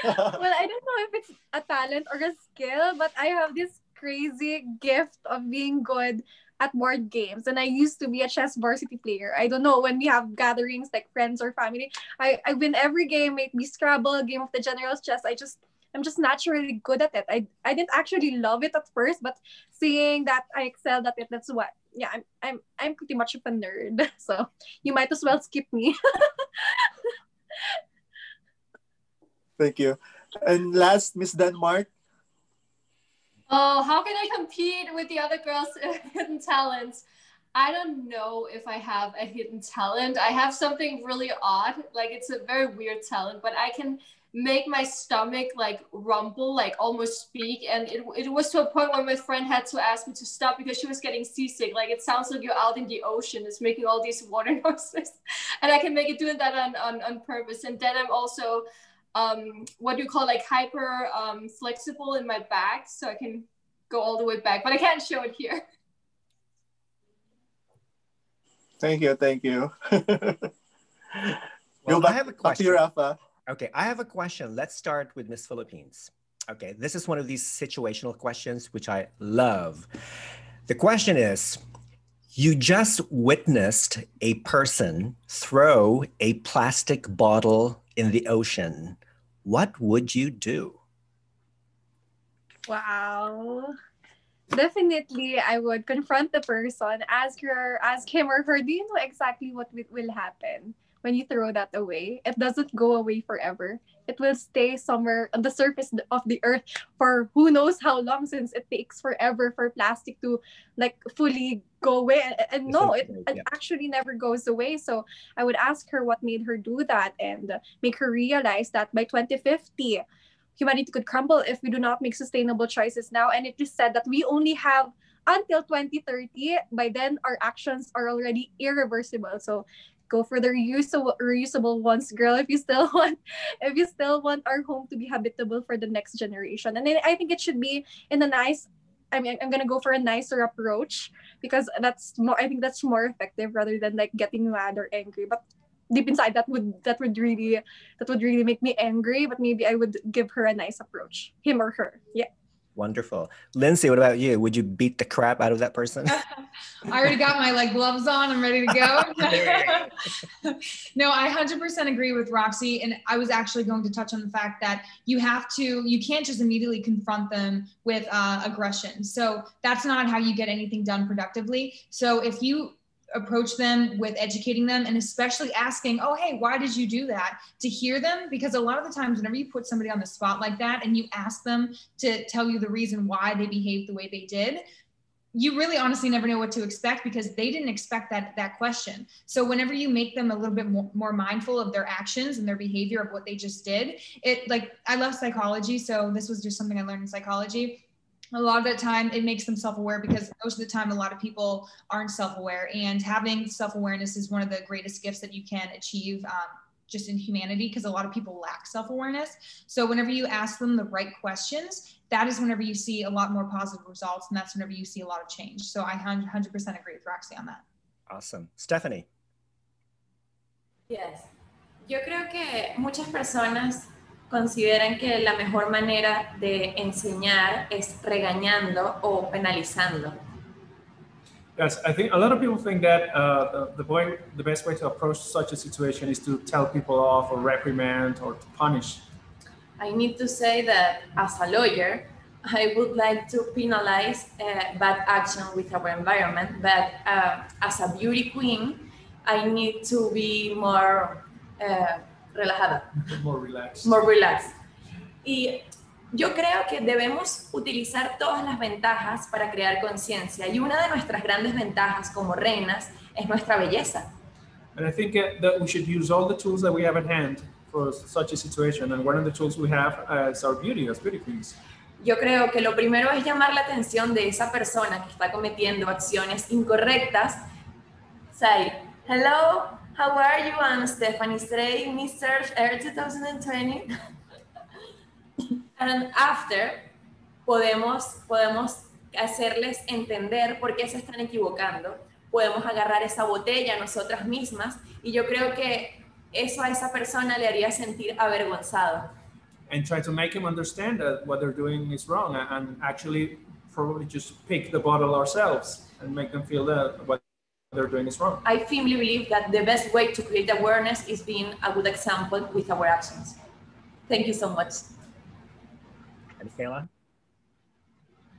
Well, I don't know if it's a talent or a skill, but I have this crazy gift of being good at board games, and I used to be a chess varsity player. I don't know, when we have gatherings like friends or family, I win every game. Maybe Scrabble, Game of the Generals, chess. I'm just naturally good at it. I didn't actually love it at first, but seeing that I excelled at it, that's what. Yeah, I'm pretty much a nerd. So you might as well skip me. Thank you. And last, Miss Denmark. Oh, how can I compete with the other girls' hidden talents? I don't know if I have a hidden talent. I have something really odd. Like, it's a very weird talent, but I can make my stomach like rumble, like almost speak. And it was to a point where my friend had to ask me to stop because she was getting seasick. Like, it sounds like you're out in the ocean, it's making all these water noises. And I can make it doing that on purpose. And then I'm also what do you call, like, hyper flexible in my back, so I can go all the way back, but I can't show it here. Thank you, thank you. Well, I have a question. Rafa. Okay, I have a question. Let's start with Miss Philippines. Okay, this is one of these situational questions, which I love. The question is, you just witnessed a person throw a plastic bottle in the ocean. What would you do? Wow. Definitely, I would confront the person, ask him or her, do you know exactly what will happen when you throw that away? It doesn't go away forever. It will stay somewhere on the surface of the earth for who knows how long, since it takes forever for plastic to like fully go away. And no, it actually never goes away. So I would ask her what made her do that and make her realize that by 2050, humanity could crumble if we do not make sustainable choices now. And it just said that we only have until 2030. By then, our actions are already irreversible. So go for the reusable ones, girl. If you still want our home to be habitable for the next generation. And then I think it should be in a nice. I mean, I'm gonna go for a nicer approach because I think that's more effective rather than like getting mad or angry. But deep inside, that would really make me angry. But maybe I would give her a nice approach, him or her. Yeah. Wonderful. Lindsey, what about you? Would you beat the crap out of that person? I already got my gloves on. I'm ready to go. No, I 100% agree with Roxy. And I was actually going to touch on the fact that you can't just immediately confront them with aggression. So that's not how you get anything done productively. So if you approach them with educating them and especially asking, oh, hey, why did you do that? To hear them, because a lot of the times whenever you put somebody on the spot like that and you ask them to tell you the reason why they behaved the way they did, you really honestly never know what to expect because they didn't expect that question. So whenever you make them a little bit more mindful of their actions and their behavior of what they just did, I love psychology. So this was just something I learned in psychology. A lot of the time it makes them self-aware because most of the time a lot of people aren't self-aware, and having self-awareness is one of the greatest gifts that you can achieve just in humanity, because a lot of people lack self-awareness. So whenever you ask them the right questions, that is whenever you see a lot more positive results, and that's whenever you see a lot of change. So I 100% agree with Roxy on that. Awesome. Stephany. Yes. Yo creo que muchas personas consideran que la mejor manera de enseñar es regañando o penalizando. Yes, I think a lot of people think that the best way to approach such a situation is to tell people off or reprimand or to punish. I need to say that as a lawyer, I would like to penalize bad action with our environment, but as a beauty queen, I need to be more relajada. More relaxed. More relaxed. Y yo creo que debemos utilizar todas las ventajas para crear conciencia. Y una de nuestras grandes ventajas como reinas es nuestra belleza. And I think that we should use all the tools that we have at hand for such a situation. And one of the tools we have is our beauty, as beauty queens. Yo creo que lo primero es llamar la atención de esa persona que está cometiendo acciones incorrectas. Say, hello, how are you? I'm Stephany Zreik, Mr. Air 2020. And after, podemos hacerles entender por qué se están equivocando. Podemos agarrar esa botella nosotras mismas y yo creo que eso a esa persona le haría sentir avergonzado. And try to make him understand that what they're doing is wrong and actually probably just pick the bottle ourselves and make them feel that what they're doing is wrong. I firmly believe that the best way to create awareness is being a good example with our actions. Thank you so much. And Michala?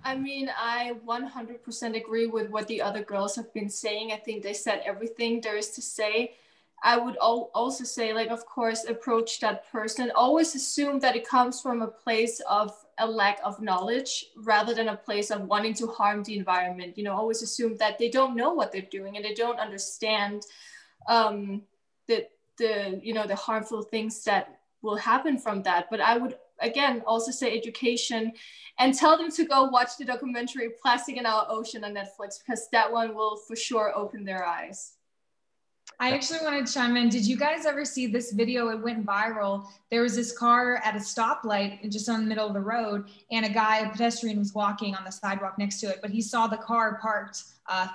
I mean, I 100% agree with what the other girls have been saying. I think they said everything there is to say. I would also say, like, of course, approach that person. Always assume that it comes from a place of a lack of knowledge rather than a place of wanting to harm the environment. You know, always assume that they don't know what they're doing and they don't understand the harmful things that will happen from that. But I would, again, also say education, and tell them to go watch the documentary Plastic in Our Ocean on Netflix, because that one will for sure open their eyes. I actually want to chime in. Did you guys ever see this video? It went viral. There was this car at a stoplight just on the middle of the road, and a pedestrian was walking on the sidewalk next to it, but he saw the car parked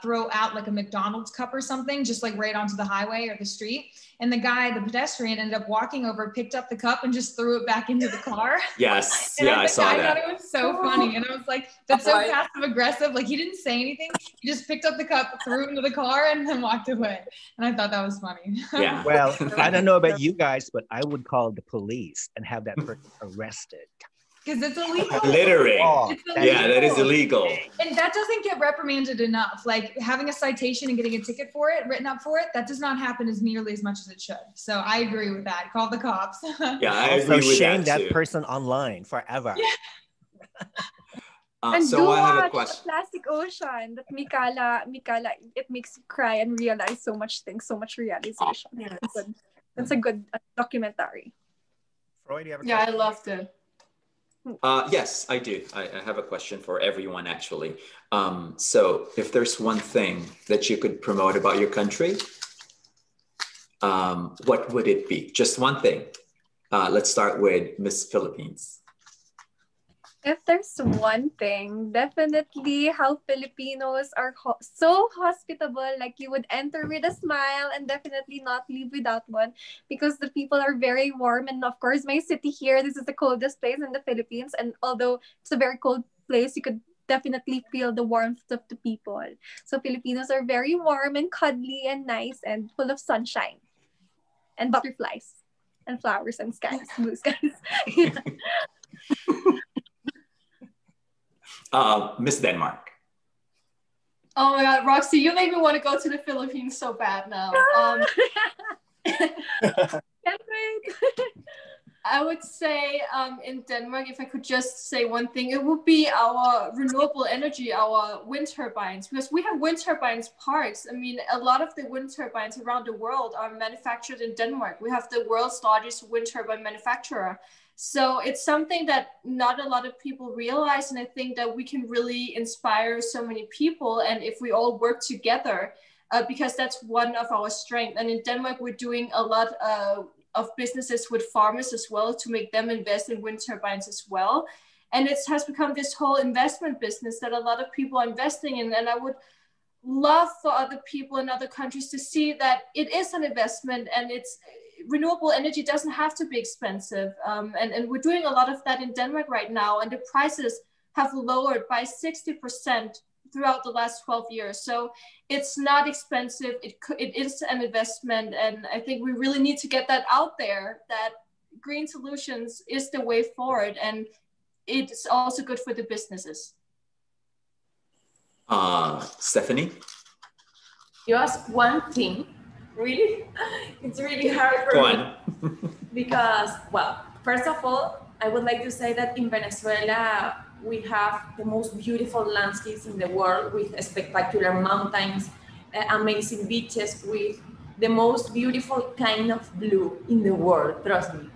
throw out like a McDonald's cup or something, just like right onto the highway or the street. And the pedestrian ended up walking over, picked up the cup and just threw it back into the car. Yes, And yeah, I saw I that. thought it was so funny. And I was like, that's so passive aggressive. Like, he didn't say anything. He just picked up the cup, threw it into the car, and then walked away. And I thought that was funny. Yeah. Well, I don't know about you guys, but I would call the police and have that person arrested. Because it's illegal. Littering. It's illegal. Yeah, that is illegal. And that doesn't get reprimanded enough. Like, having a citation and getting a ticket for it, written up for it, that does not happen as nearly as much as it should. So I agree with that. Call the cops. Yeah, I also agree with shame that too. person online forever. Yeah. And so I have a watch question. Plastic Ocean, that Michala, it makes you cry and realize so much things, so much realization. Yes. That's a good documentary. Freud, do you have a Yeah, I question? loved it. Yes, I do. I have a question for everyone, actually. So if there's one thing that you could promote about your country, what would it be? Just one thing. Let's start with Miss Philippines. If there's one thing, definitely how Filipinos are so hospitable. Like, you would enter with a smile and definitely not leave without one, because the people are very warm. And of course, my city here, this is the coldest place in the Philippines. And although it's a very cold place, you could definitely feel the warmth of the people. So Filipinos are very warm and cuddly and nice and full of sunshine and butterflies and flowers and skies, blue skies. Miss Denmark. Oh my God, Roxy, you make me want to go to the Philippines so bad now. Can't wait. I would say in Denmark, if I could just say one thing, it would be our renewable energy, our wind turbines, because we have wind turbines parks. I mean, a lot of the wind turbines around the world are manufactured in Denmark. We have the world's largest wind turbine manufacturer. So it's something that not a lot of people realize. And I think that we can really inspire so many people. And if we all work together, because that's one of our strengths. And in Denmark, we're doing a lot of businesses with farmers as well to make them invest in wind turbines as well. And it has become this whole investment business that a lot of people are investing in. And I would love for other people in other countries to see that it is an investment, and it's renewable energy doesn't have to be expensive. And we're doing a lot of that in Denmark right now. And the prices have lowered by 60% throughout the last 12 years. So it's not expensive. It is an investment. And I think we really need to get that out there, that green solutions is the way forward. And it's also good for the businesses. Stephany? You ask one thing, really? It's really hard for me. Because, well, first of all, I would like to say that in Venezuela, we have the most beautiful landscapes in the world, with spectacular mountains, amazing beaches, with the most beautiful kind of blue in the world, trust me.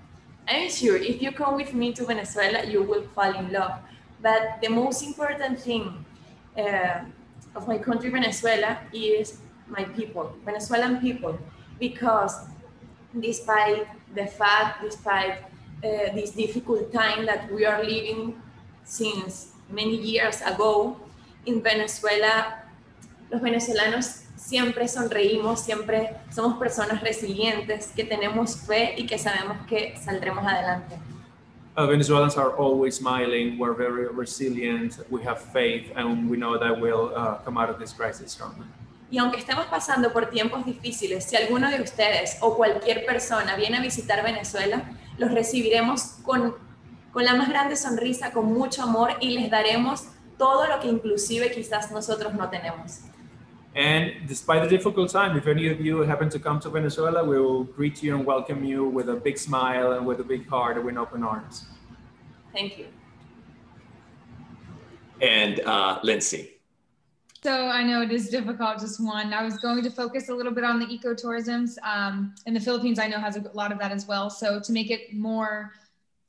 I'm sure if you come with me to Venezuela, you will fall in love. But the most important thing of my country, Venezuela, is my people, Venezuelan people, because despite this difficult time that we are living since many years ago, in Venezuela, los venezolanos siempre sonreímos, siempre somos personas resilientes, que tenemos fe y que sabemos que saldremos adelante. Venezuelans are always smiling, we're very resilient, we have faith, and we know that we'll come out of this crisis strongly. Y aunque estemos pasando por tiempos difíciles, si alguno de ustedes o cualquier persona viene a visitar Venezuela, los recibiremos con la más grande sonrisa, con mucho amor, y les daremos todo lo que inclusive quizás nosotros no tenemos. And despite the difficult time, if any of you happen to come to Venezuela, we will greet you and welcome you with a big smile and with a big heart and with open arms. Thank you. And Lindsey. So I know it is difficult, just one. I was going to focus a little bit on the ecotourisms. In the Philippines, I know has a lot of that as well. So to make it more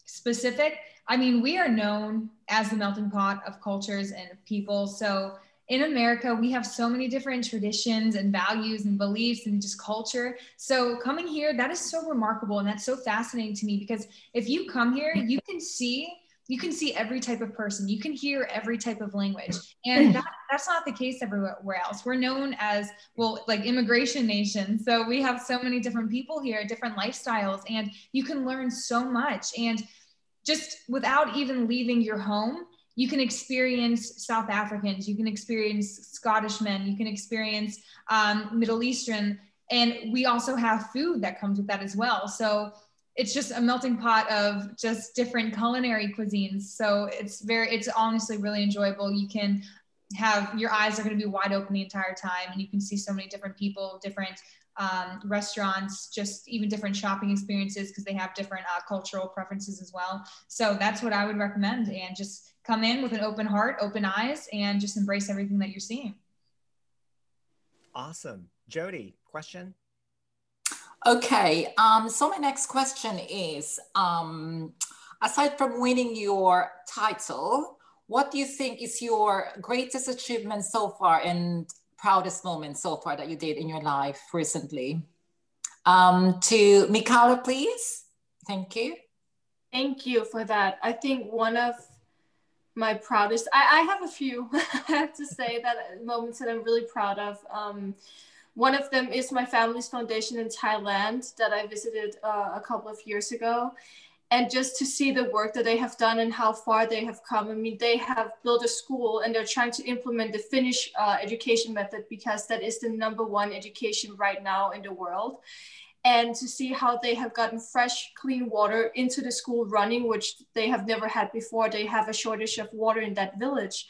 specific, I mean, we are known as the melting pot of cultures and people. So in America, we have so many different traditions and values and beliefs and just culture. So coming here, that is so remarkable. And that's so fascinating to me, because if you come here, you can see every type of person. You can hear every type of language. And that's not the case everywhere else. We're known as, well, like immigration nation. So we have so many different people here, different lifestyles, and you can learn so much. And just without even leaving your home, you can experience South Africans, you can experience Scottish men, you can experience Middle Eastern, and we also have food that comes with that as well. So it's just a melting pot of just different culinary cuisines. So it's honestly really enjoyable. You can have, your eyes are going to be wide open the entire time, and you can see so many different people, different restaurants, just even different shopping experiences, because they have different cultural preferences as well. So that's what I would recommend, and just come in with an open heart, open eyes, and just embrace everything that you're seeing. Awesome. Jodie, question? Okay, so my next question is, aside from winning your title, what do you think is your greatest achievement so far and proudest moment so far that you did in your life recently? To Michala, please. Thank you. Thank you for that. I think one of my proudest, I have a few, I have to say, that moments that I'm really proud of. One of them is my family's foundation in Thailand that I visited a couple of years ago. And just to see the work that they have done and how far they have come. I mean, they have built a school and they're trying to implement the Finnish education method, because that is the #1 education right now in the world. And to see how they have gotten fresh, clean water into the school running, which they have never had before. They have a shortage of water in that village.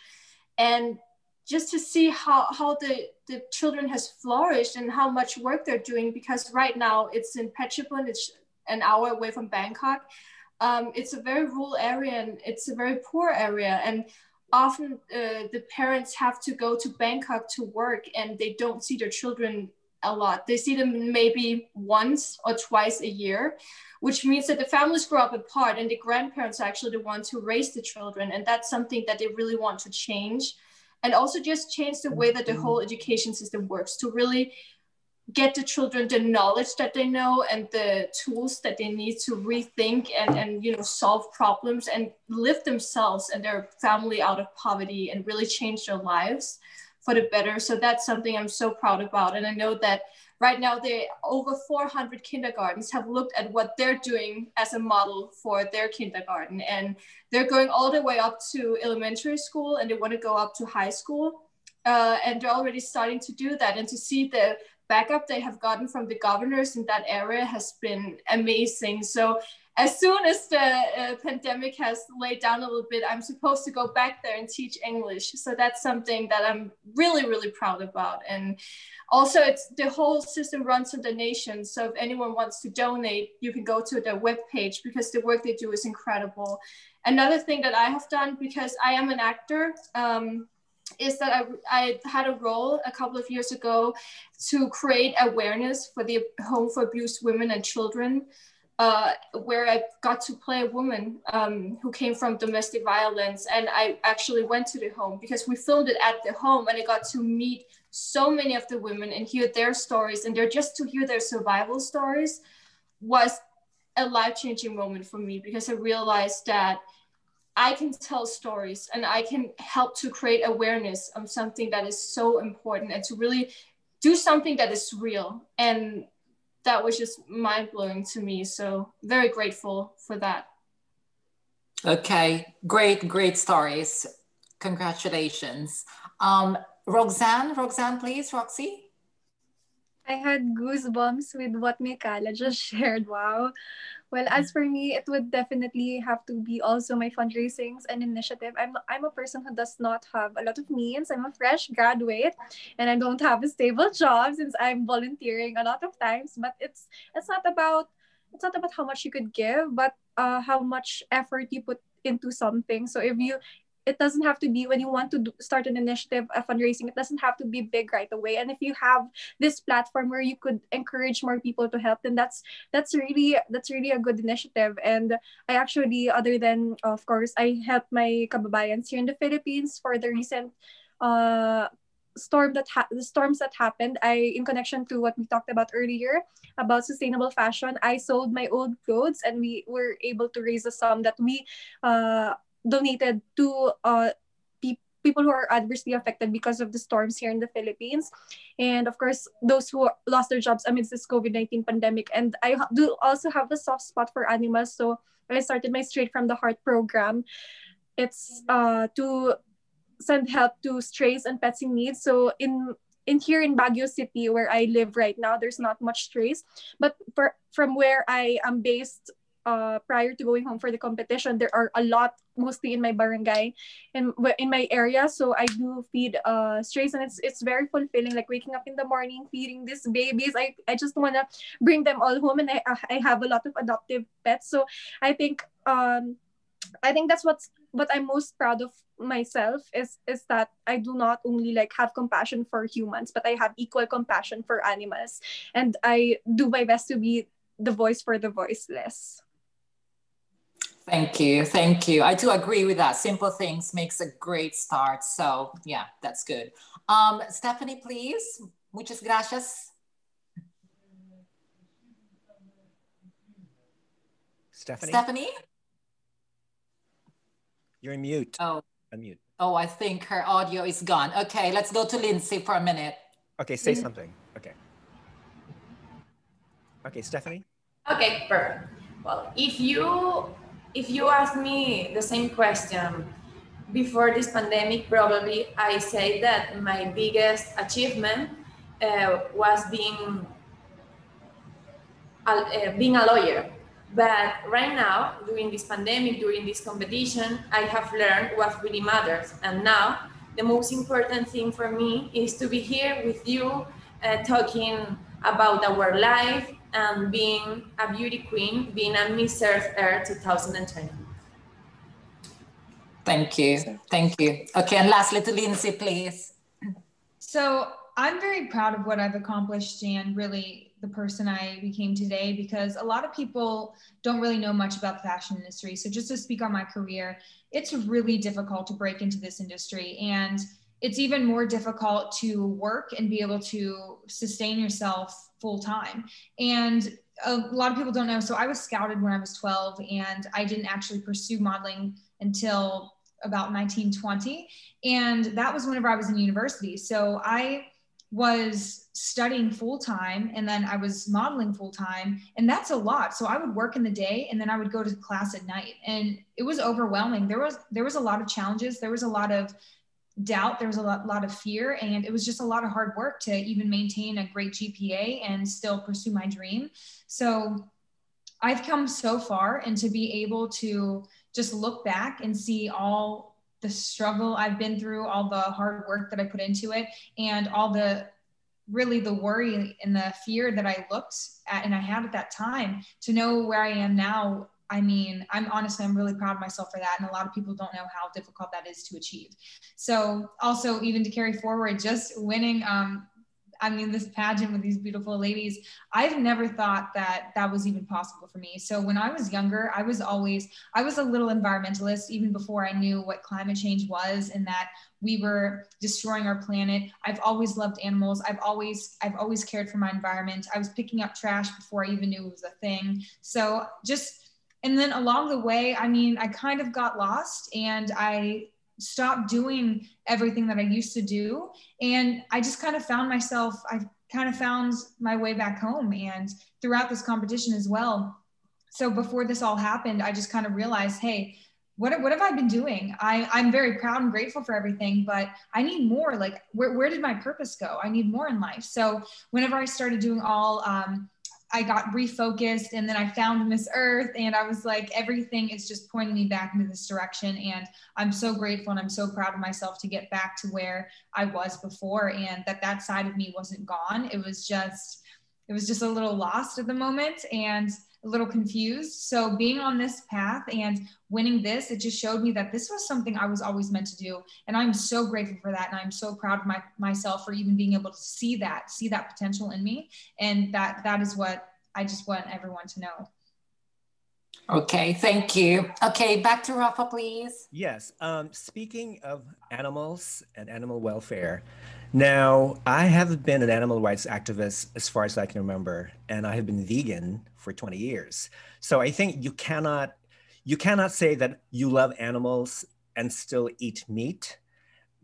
And just to see how the children has flourished and how much work they're doing, because right now it's in Phetchabun, it's an hour away from Bangkok. It's a very rural area and it's a very poor area. And often the parents have to go to Bangkok to work, and they don't see their children a lot. They see them maybe once or twice a year, which means that the families grow up apart, and the grandparents are actually the ones who raise the children. And that's something that they really want to change. And also just change the way that the whole education system works, to really get the children the knowledge that they know and the tools that they need to rethink and solve problems and lift themselves and their family out of poverty and really change their lives for the better. So that's something I'm so proud about. And I know that right now over 400 kindergartens have looked at what they're doing as a model for their kindergarten. And they're going all the way up to elementary school, and they want to go up to high school. And they're already starting to do that. And to see the backup they have gotten from the governors in that area has been amazing. So as soon as the pandemic has laid down a little bit, I'm supposed to go back there and teach English. So that's something that I'm really, really proud about. And also, the whole system runs on donations. So if anyone wants to donate, you can go to their webpage, because the work they do is incredible. Another thing that I have done, because I am an actor, is that I had a role a couple of years ago to create awareness for the Home for Abused Women and Children, where I got to play a woman who came from domestic violence. And I actually went to the home, because we filmed it at the home, and I got to meet so many of the women and hear their stories. And just to hear their survival stories was a life-changing moment for me, because I realized that I can tell stories and I can help to create awareness of something that is so important, and to really do something that is real. And that was just mind-blowing to me. So very grateful for that. Okay, great stories. Congratulations. Roxanne, please, Roxy. I had goosebumps with what Michala just shared. Wow. Well, as for me, it would definitely have to be also my fundraisings and initiative. I'm a person who does not have a lot of means. I'm a fresh graduate and I don't have a stable job since I'm volunteering a lot of times. But it's not about how much you could give, but how much effort you put into something. So if it doesn't have to be, when you want to start an initiative, a fundraising, it doesn't have to be big right away. And if you have this platform where you could encourage more people to help, then that's really a good initiative. And I actually, other than, of course, I helped my kababayans here in the Philippines for the recent the storms that happened. In connection to what we talked about earlier about sustainable fashion, I sold my old clothes, and we were able to raise a sum that we donated to people who are adversely affected because of the storms here in the Philippines, and of course those who lost their jobs amidst this COVID-19 pandemic. And I do also have a soft spot for animals, so I started my Straight from the Heart program. It's to send help to strays and pets in need. So in here in Baguio City, where I live right now, there's not much strays. But from where I am based, prior to going home for the competition, there are a lot, mostly in my barangay and in my area. So I do feed strays, and it's very fulfilling. Like waking up in the morning, feeding these babies. I just wanna bring them all home, and I have a lot of adoptive pets. So I think that's what I'm most proud of myself is that I do not only like have compassion for humans, but I have equal compassion for animals, and I do my best to be the voice for the voiceless. Thank you. I do agree with that. Simple things makes a great start. So yeah, that's good. Stephany, please. Muchas gracias. Stephany? You're in mute. Oh. Unmute. Oh, I think her audio is gone. Okay, let's go to Lindsey for a minute. Okay, say something. Okay. Okay, Stephany? Okay, perfect. Well, if you ask me the same question before this pandemic, probably I say that my biggest achievement was being a lawyer. But right now, during this pandemic, during this competition, I have learned what really matters. And now, the most important thing for me is to be here with you, talking about our life and being a beauty queen, being a Miss Earth 2020. Thank you. Okay, and lastly to Lindsey, please. So I'm very proud of what I've accomplished and really the person I became today, because a lot of people don't really know much about the fashion industry. So just to speak on my career, it's really difficult to break into this industry, and it's even more difficult to work and be able to sustain yourself full time. And a lot of people don't know. So I was scouted when I was 12, and I didn't actually pursue modeling until about 1920. And that was whenever I was in university. So I was studying full-time, and then I was modeling full-time, and that's a lot. So I would work in the day, and then I would go to class at night, and it was overwhelming. There was a lot of challenges. There was a lot of doubt. There was a lot of fear, and it was just a lot of hard work to even maintain a great GPA and still pursue my dream. So I've come so far, and to be able to just look back and see all the struggle I've been through, all the hard work that I put into it, and all the worry and the fear that I looked at and I had at that time, to know where I am now. I mean, I'm really proud of myself for that. And a lot of people don't know how difficult that is to achieve. So also, even to carry forward, just winning, this pageant with these beautiful ladies, I've never thought that was even possible for me. So when I was younger, I was a little environmentalist, even before I knew what climate change was and that we were destroying our planet. I've always loved animals. I've always cared for my environment. I was picking up trash before I even knew it was a thing. So and then along the way, I kind of got lost, and I stopped doing everything that I used to do. And I just kind of found my way back home, and throughout this competition as well. So before this all happened, I just kind of realized, hey, what have I been doing? I'm very proud and grateful for everything, but I need more. Like, where did my purpose go? I need more in life. So whenever I started doing I got refocused, and then I found Miss Earth, and I was like, everything is just pointing me back into this direction. And I'm so grateful, and I'm so proud of myself to get back to where I was before, and that side of me wasn't gone. It was just a little lost at the moment. And a little confused. So being on this path and winning this, it just showed me that this was something I was always meant to do. And I'm so grateful for that. And I'm so proud of myself for even being able to see that potential in me. And that is what I just want everyone to know. Okay, thank you. Okay, back to Rafa, please. Yes, speaking of animals and animal welfare, now I have been an animal rights activist as far as I can remember, and I have been vegan for 20 years. So I think you cannot say that you love animals and still eat meat,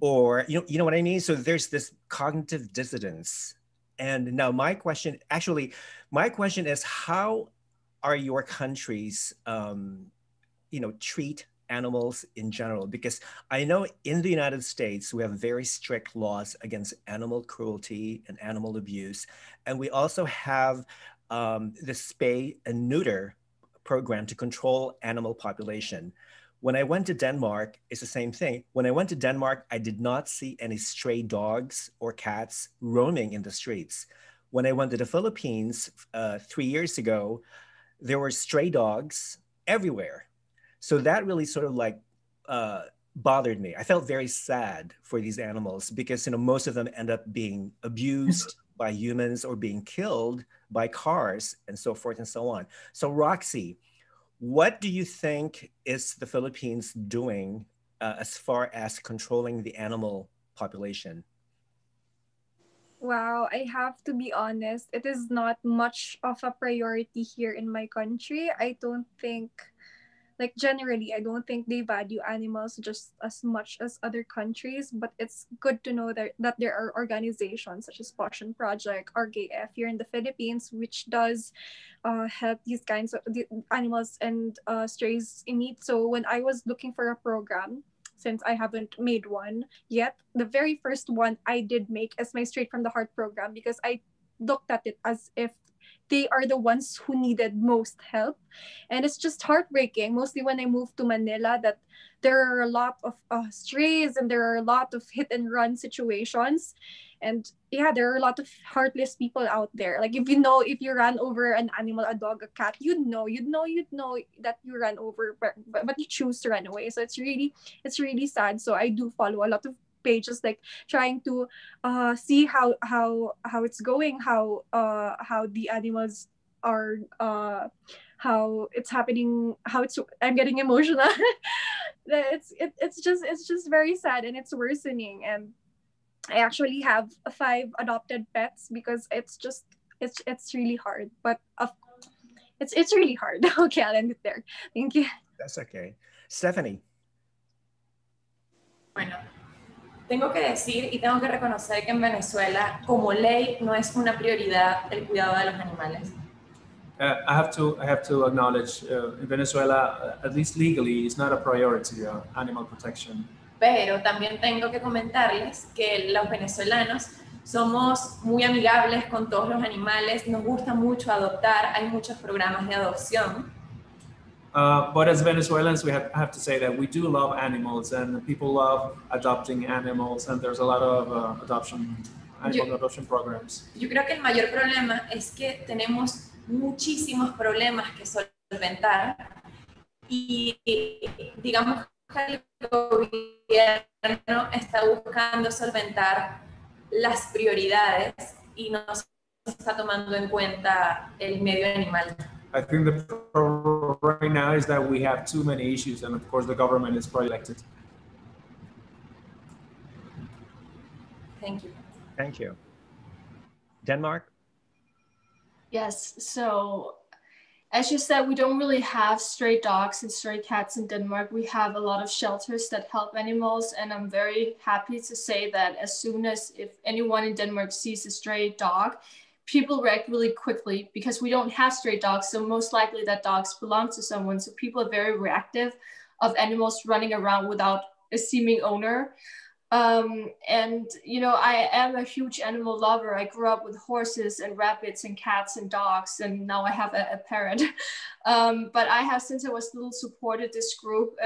or you know what I mean? So there's this cognitive dissonance. And now my question is, how are your countries, treat animals in general? Because I know in the United States, we have very strict laws against animal cruelty and animal abuse. And we also have the spay and neuter program to control animal population. When I went to Denmark, it's the same thing. When I went to Denmark, I did not see any stray dogs or cats roaming in the streets. When I went to the Philippines 3 years ago, there were stray dogs everywhere. So that really sort of like bothered me. I felt very sad for these animals because most of them end up being abused by humans or being killed by cars and so forth and so on. So Roxy, what do you think is the Philippines doing as far as controlling the animal population? Wow, I have to be honest. It is not much of a priority here in my country. I don't think, generally, I don't think they value animals just as much as other countries. But it's good to know that there are organizations such as Passion Project, RKF here in the Philippines, which does help these kinds of the animals and strays in need. So when I was looking for a program, since I haven't made one yet, the very first one I did make is my Straight from the Heart program, because I looked at it as if they are the ones who needed most help. And it's just heartbreaking, mostly when I moved to Manila, that there are a lot of strays and there are a lot of hit and run situations. And yeah, there are a lot of heartless people out there. Like if you ran over an animal, a dog, a cat, you'd know that you ran over, but you choose to run away. So it's really sad. So I do follow a lot of pages, like trying to see how it's going, how the animals are, how it's happening, I'm getting emotional. It's just very sad, and it's worsening. And I actually have 5 adopted pets because it's really hard. But it's really hard. Okay, I'll end it there. Thank you. That's okay. Stephany. Bueno, tengo que decir y tengo que reconocer que en Venezuela, como ley, no es una prioridad el cuidado de los animales. I have to acknowledge in Venezuela, at least legally, it's not a priority, animal protection. Pero también tengo que comentarles que los venezolanos somos muy amigables con todos los animales, nos gusta mucho adoptar, hay muchos programas de adopción. But as Venezuelans, I have to say that we do love animals, and people love adopting animals, and there's a lot of animal adoption programs. Yo creo que el mayor problema es que tenemos muchísimos problemas que solventar y digamos que el gobierno está buscando solventar las prioridades y no se está tomando en cuenta el medio animal. I think the problem right now is that we have too many issues, and of course the government is probably elected. Thank you. Thank you. Denmark? Yes, so as you said, we don't really have stray dogs and stray cats in Denmark. We have a lot of shelters that help animals, and I'm very happy to say that as soon as if anyone in Denmark sees a stray dog, people react really quickly because we don't have stray dogs, so most likely that dogs belong to someone. So people are very reactive of animals running around without a seeming owner. And I am a huge animal lover. I grew up with horses and rabbits and cats and dogs, and now I have a parrot. But I have, since I was little, supported this group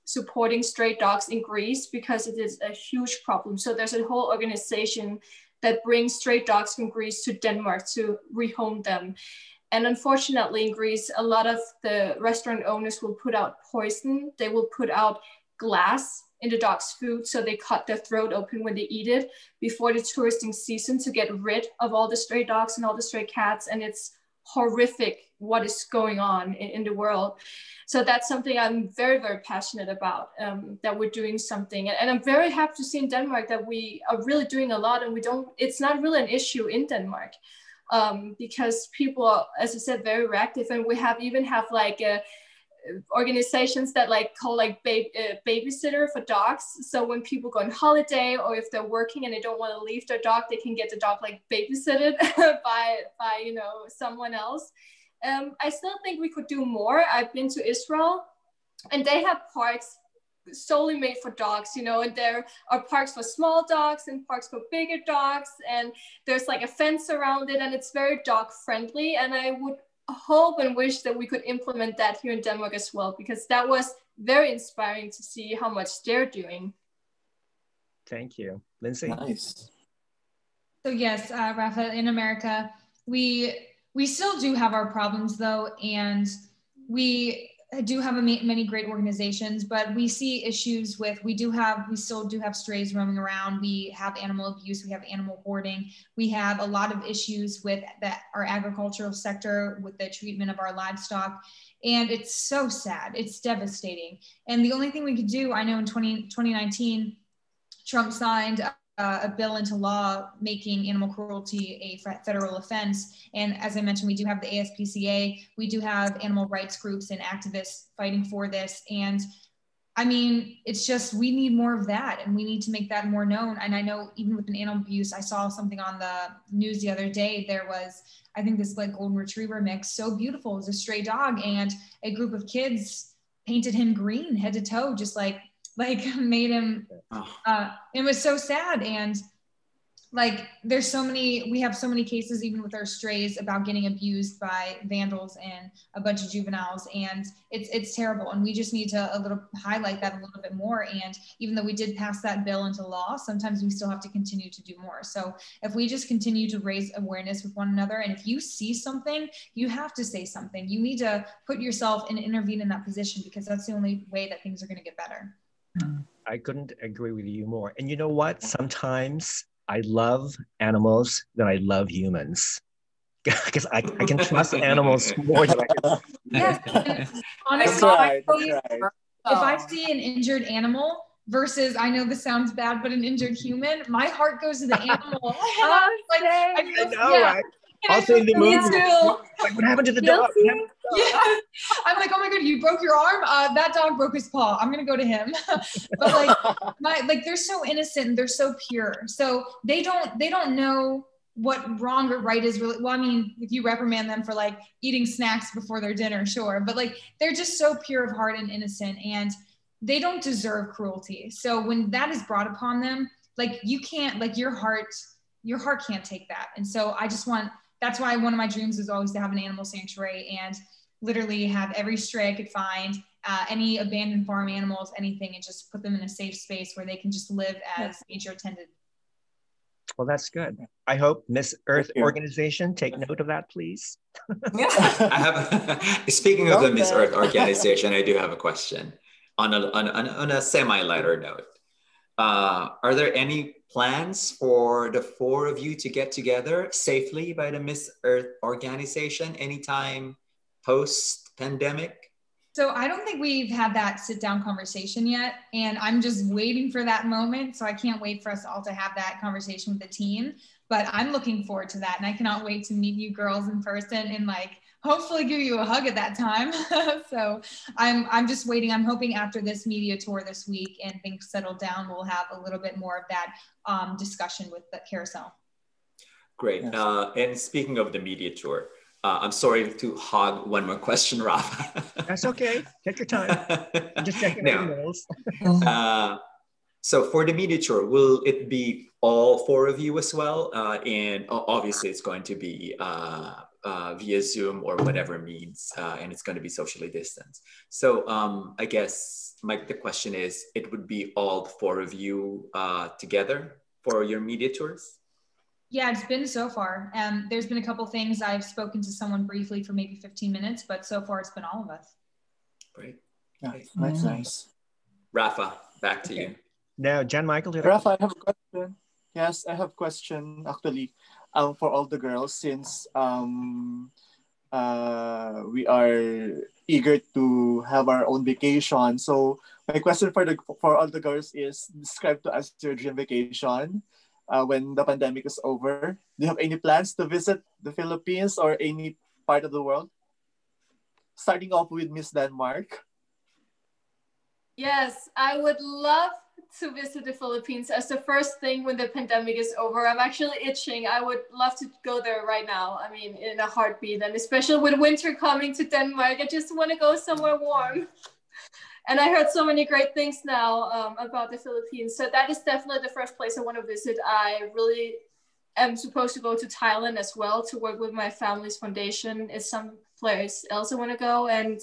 supporting stray dogs in Greece because it is a huge problem. So there's a whole organization that brings stray dogs from Greece to Denmark to rehome them. And unfortunately, in Greece, a lot of the restaurant owners will put out poison. They will put out glass in the dog's food, so they cut their throat open when they eat it before the touristing season to get rid of all the stray dogs and all the stray cats. And it's horrific what is going on in the world. So that's something I'm very, very passionate about, that we're doing something. And I'm very happy to see in Denmark that we are really doing a lot, and it's not really an issue in Denmark, because people are, as I said, very reactive. And we even have like organizations that like call like babysitter for dogs. So when people go on holiday, or if they're working and they don't want to leave their dog, they can get the dog like babysitted by someone else. I still think we could do more. I've been to Israel, and they have parks solely made for dogs, and there are parks for small dogs and parks for bigger dogs, and there's like a fence around it, and it's very dog friendly. And I would hope and wish that we could implement that here in Denmark as well, because that was very inspiring to see how much they're doing. Thank you. Lindsey? Nice. So yes, Rafa, in America, we still do have our problems though, and we do have many great organizations, but we see issues with, we still do have strays roaming around. We have animal abuse, we have animal hoarding. We have a lot of issues with our agricultural sector, with the treatment of our livestock. And it's so sad, it's devastating. And the only thing we could do, I know in 2019, Trump signed a bill into law making animal cruelty a federal offense. And as I mentioned, we do have the ASPCA, we do have animal rights groups and activists fighting for this. And I mean, it's just, we need more of that, and we need to make that more known. And I know even with an animal abuse, I saw something on the news the other day, there was, I think this like golden retriever mix, so beautiful, it was a stray dog, and a group of kids painted him green head to toe, just like made him, it was so sad. And like, we have so many cases, even with our strays, about getting abused by vandals and a bunch of juveniles, and it's terrible. And we just need to highlight that a little bit more. And even though we did pass that bill into law, sometimes we still have to continue to do more. So if we just continue to raise awareness with one another, and if you see something, you have to say something. You need to put yourself and intervene in that position, because that's the only way that things are going to get better. I couldn't agree with you more. And you know what? Sometimes I love animals than I love humans, because I can trust animals more than I can. Yes. Honestly, That's right. if I see an injured animal versus, I know this sounds bad, but an injured human, my heart goes to the animal. I know, right? Also in the movie, like, what happened to the dog? Yes. I'm like, oh my God, you broke your arm? That dog broke his paw. I'm gonna go to him. But like they're so innocent and they're so pure. So they don't know what wrong or right is really. Well, I mean, if you reprimand them for like eating snacks before their dinner, sure. But like, they're just so pure of heart and innocent, and they don't deserve cruelty. So when that is brought upon them, like, you can't, like, your heart can't take that. And so that's why one of my dreams is always to have an animal sanctuary and literally have every stray I could find, any abandoned farm animals, anything, and just put them in a safe space where they can just live as nature attended. Well, that's good. I hope Miss Earth organization take note of that, please. Speaking of the Miss Earth organization, I do have a question on a semi-lighter note. Are there any plans for the four of you to get together safely by the Miss Earth organization anytime post-pandemic? So I don't think we've had that sit-down conversation yet, and I'm just waiting for that moment. So I can't wait for us all to have that conversation with the team, but I'm looking forward to that, and I cannot wait to meet you girls in person and like hopefully give you a hug at that time. So I'm just waiting. I'm hoping after this media tour this week and things settle down, we'll have a little bit more of that discussion with the carousel. Great. And speaking of the media tour, I'm sorry to hog one more question, Rafa. That's okay. Take your time. I'm just checking the emails. So for the media tour, will it be all four of you as well? And obviously it's going to be via Zoom or whatever means, and it's going to be socially distanced. So I guess the question is, it would be all four of you together for your media tours? Yeah, it's been so far. There's been a couple things I've spoken to someone briefly for maybe 15 minutes, but so far it's been all of us. Great. Yeah, that's nice. Rafa, back to you. Now, Jan Michael. Rafa, I have a question. Yes, I have a question actually for all the girls since we are eager to have our own vacation. So my question for all the girls is describe to us your dream vacation when the pandemic is over. Do you have any plans to visit the Philippines or any part of the world? Starting off with Miss Denmark. Yes, I would love to visit the Philippines as the first thing when the pandemic is over. I'm actually itching. I would love to go there right now. I mean, in a heartbeat, and especially with winter coming to Denmark, I just want to go somewhere warm. And I heard so many great things now about the Philippines. So that is definitely the first place I want to visit. I really am supposed to go to Thailand as well to work with my family's foundation. It's some place else I want to go. And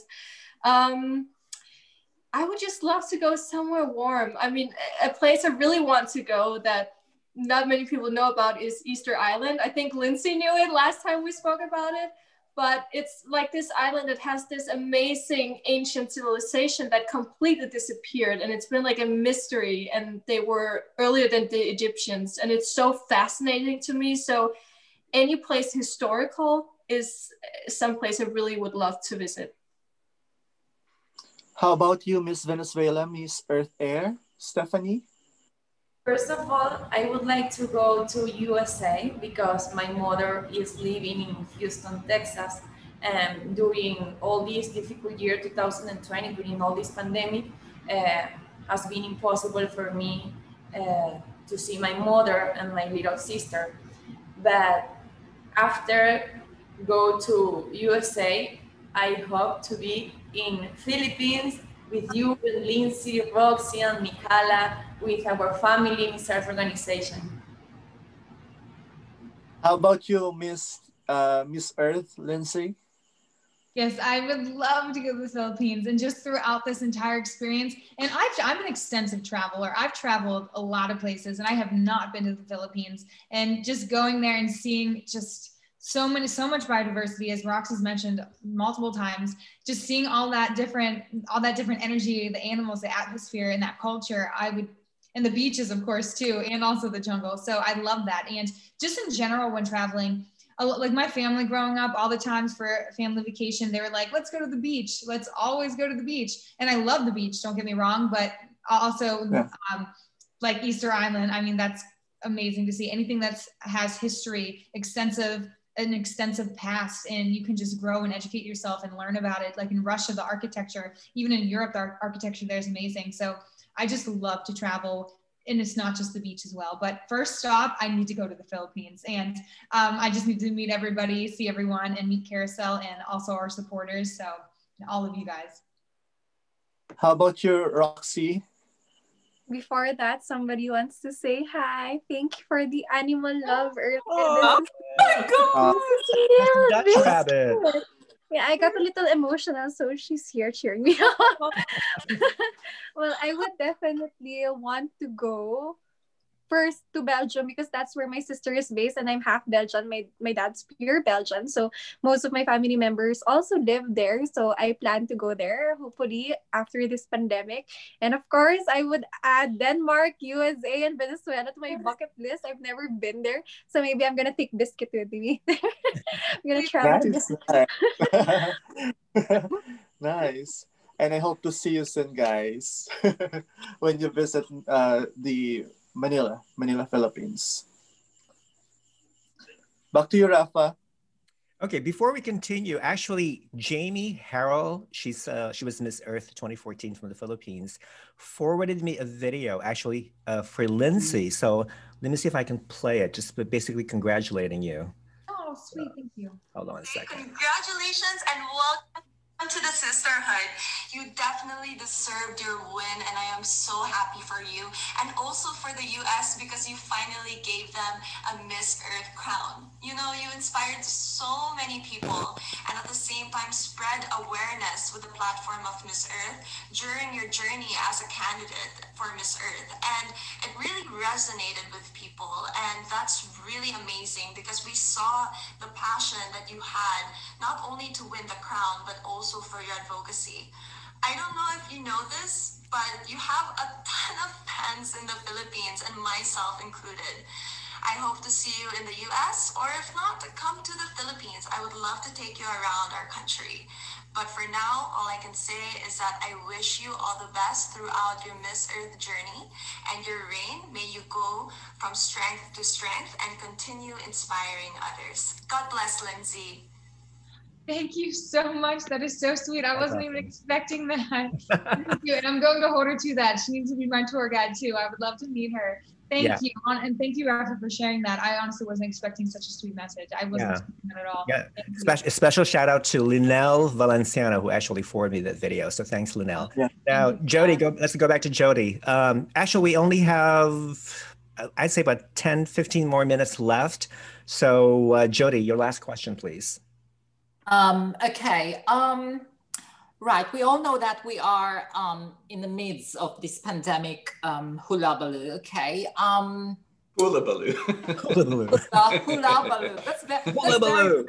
I would just love to go somewhere warm. I mean, a place I really want to go that not many people know about is Easter Island. I think Lindsey knew it last time we spoke about it, but it's like this island that has this amazing ancient civilization that completely disappeared. And it's been like a mystery, and they were earlier than the Egyptians. And it's so fascinating to me. So any place historical is some place I really would love to visit. How about you, Miss Venezuela, Miss Earth Air, Stephany? First of all, I would like to go to USA because my mother is living in Houston, Texas, and during all this difficult year, 2020, during all this pandemic, has been impossible for me to see my mother and my little sister. But after go to USA, I hope to be in Philippines with you, with Lindsey, Roxanne, Michala, with our family Miss Earth organization. How about you, Miss Earth, Lindsey? Yes, I would love to go to the Philippines, and just throughout this entire experience. And I'm an extensive traveler. I've traveled a lot of places, and I have not been to the Philippines. And just going there and seeing just so much biodiversity, as Rox has mentioned multiple times, just seeing all that different energy, the animals, the atmosphere, and that culture, and the beaches, of course, too, and also the jungle. So I love that. And just in general, when traveling, like my family growing up, all the times for family vacation, they were like, let's go to the beach. Let's always go to the beach. And I love the beach, don't get me wrong, but also like Easter Island, I mean, that's amazing to see. Anything that has history, an extensive past, and you can just grow and educate yourself and learn about it. Like in Russia, the architecture, even in Europe, the architecture there is amazing. So I just love to travel, and it's not just the beach as well. But first stop, I need to go to the Philippines, and I just need to meet everybody, see everyone, and meet Carousel and also our supporters. So all of you guys. How about you, Roxy? Before that, somebody wants to say hi. Thank you for the animal love earlier. Oh my God! Dutch rabbit. Yeah, I got a little emotional, so she's here cheering me on. Well, I would definitely want to go first to Belgium because that's where my sister is based, and I'm half Belgian. My dad's pure Belgian, so most of my family members also live there. So I plan to go there, hopefully after this pandemic. And of course, I would add Denmark, USA, and Venezuela to my bucket list. I've never been there, so maybe I'm gonna take Biscuit with me. I'm gonna travel. Nice. Nice. And I hope to see you soon, guys, when you visit the Manila, Philippines. Back to you, Rafa. Okay, before we continue, actually, Jamie Herrell, she was Miss Earth 2014 from the Philippines, forwarded me a video actually for Lindsey. So let me see if I can play it, just basically congratulating you. Oh, sweet, thank you. Hold on a second. Congratulations and welcome to the sisterhood. You definitely deserved your win, and I am so happy for you. And also for the US, because you finally gave them a Miss Earth crown. You know, you inspired so many people, and at the same time spread awareness with the platform of Miss Earth during your journey as a candidate for Miss Earth. And it really resonated with people, and that's really amazing because we saw the passion that you had, not only to win the crown, but also for your advocacy. I don't know if you know this, but you have a ton of fans in the Philippines, and myself included. I hope to see you in the US, or if not, come to the Philippines. I would love to take you around our country. But for now, all I can say is that I wish you all the best throughout your Miss Earth journey and your reign. May you go from strength to strength and continue inspiring others. God bless, Lindsey. Thank you so much. That is so sweet. I wasn't even expecting that. Thank you. And I'm going to hold her to that. She needs to be my tour guide too. I would love to meet her. Thank you. And thank you, Rafa, for sharing that. I honestly wasn't expecting such a sweet message. I wasn't expecting that at all. A special shout out to Linnell Valenciano, who actually forwarded me that video. So thanks, Linnell. Now, Jodie, let's go back to Jodie. Actually, we only have, I'd say about 10, 15 more minutes left. So Jodie, your last question, please. Okay. Right. We all know that we are in the midst of this pandemic hullabaloo. Okay. Hullabaloo. Hullabaloo. That's very hullabaloo.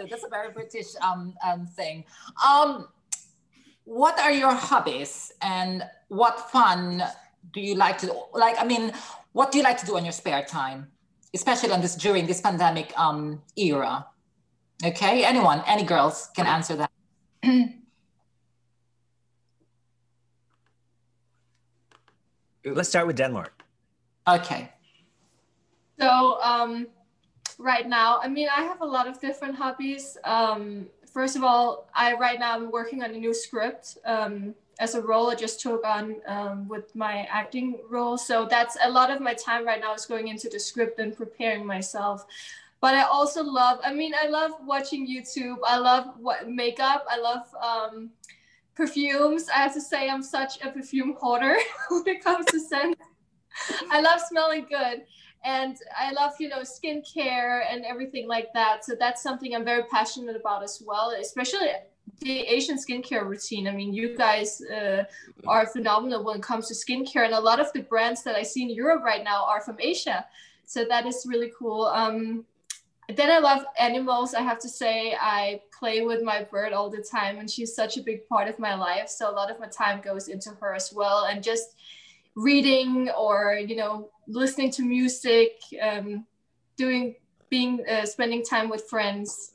That's a very British thing. What are your hobbies, and what fun do you like to what do you like to do on your spare time, especially on during this pandemic era? Okay, any girls can answer that. Let's start with Denmark. Okay. So right now, I have a lot of different hobbies. First of all, right now I'm working on a new script as a role I just took on with my acting role. So that's a lot of my time right now is going into the script and preparing myself. But I also love, I love watching YouTube. I love makeup. I love perfumes. I have to say I'm such a perfume hoarder when it comes to scent. I love smelling good. And I love, skincare and everything like that. So that's something I'm very passionate about as well, especially the Asian skincare routine. You guys are phenomenal when it comes to skincare. And a lot of the brands that I see in Europe right now are from Asia. So that is really cool. Then I love animals. I have to say I play with my bird all the time, and she's such a big part of my life. So a lot of my time goes into her as well, and just reading or listening to music, spending time with friends.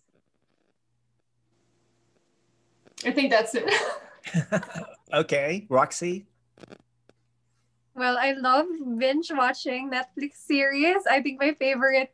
I think that's it. Okay, Roxy. Well, I love binge watching Netflix series. I think my favorite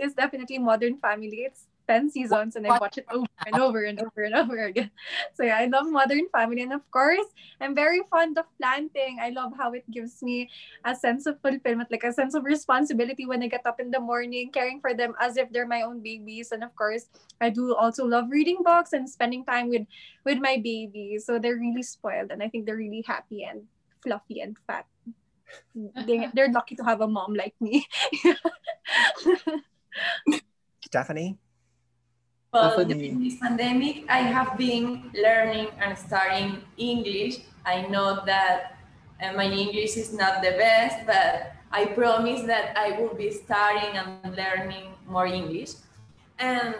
is definitely Modern Family. It's 10 seasons and I watch it over and over and over and over again. So yeah, I love Modern Family. And of course, I'm very fond of planting. I love how it gives me a sense of fulfillment, like a sense of responsibility when I get up in the morning, caring for them as if they're my own babies. And of course, I do also love reading books and spending time with my babies. So they're really spoiled, and I think they're really happy and fluffy and fat. They're lucky to have a mom like me. Stephany? Well, during this pandemic, I have been learning and studying English. I know that my English is not the best, but I promise that I will be studying and learning more English. And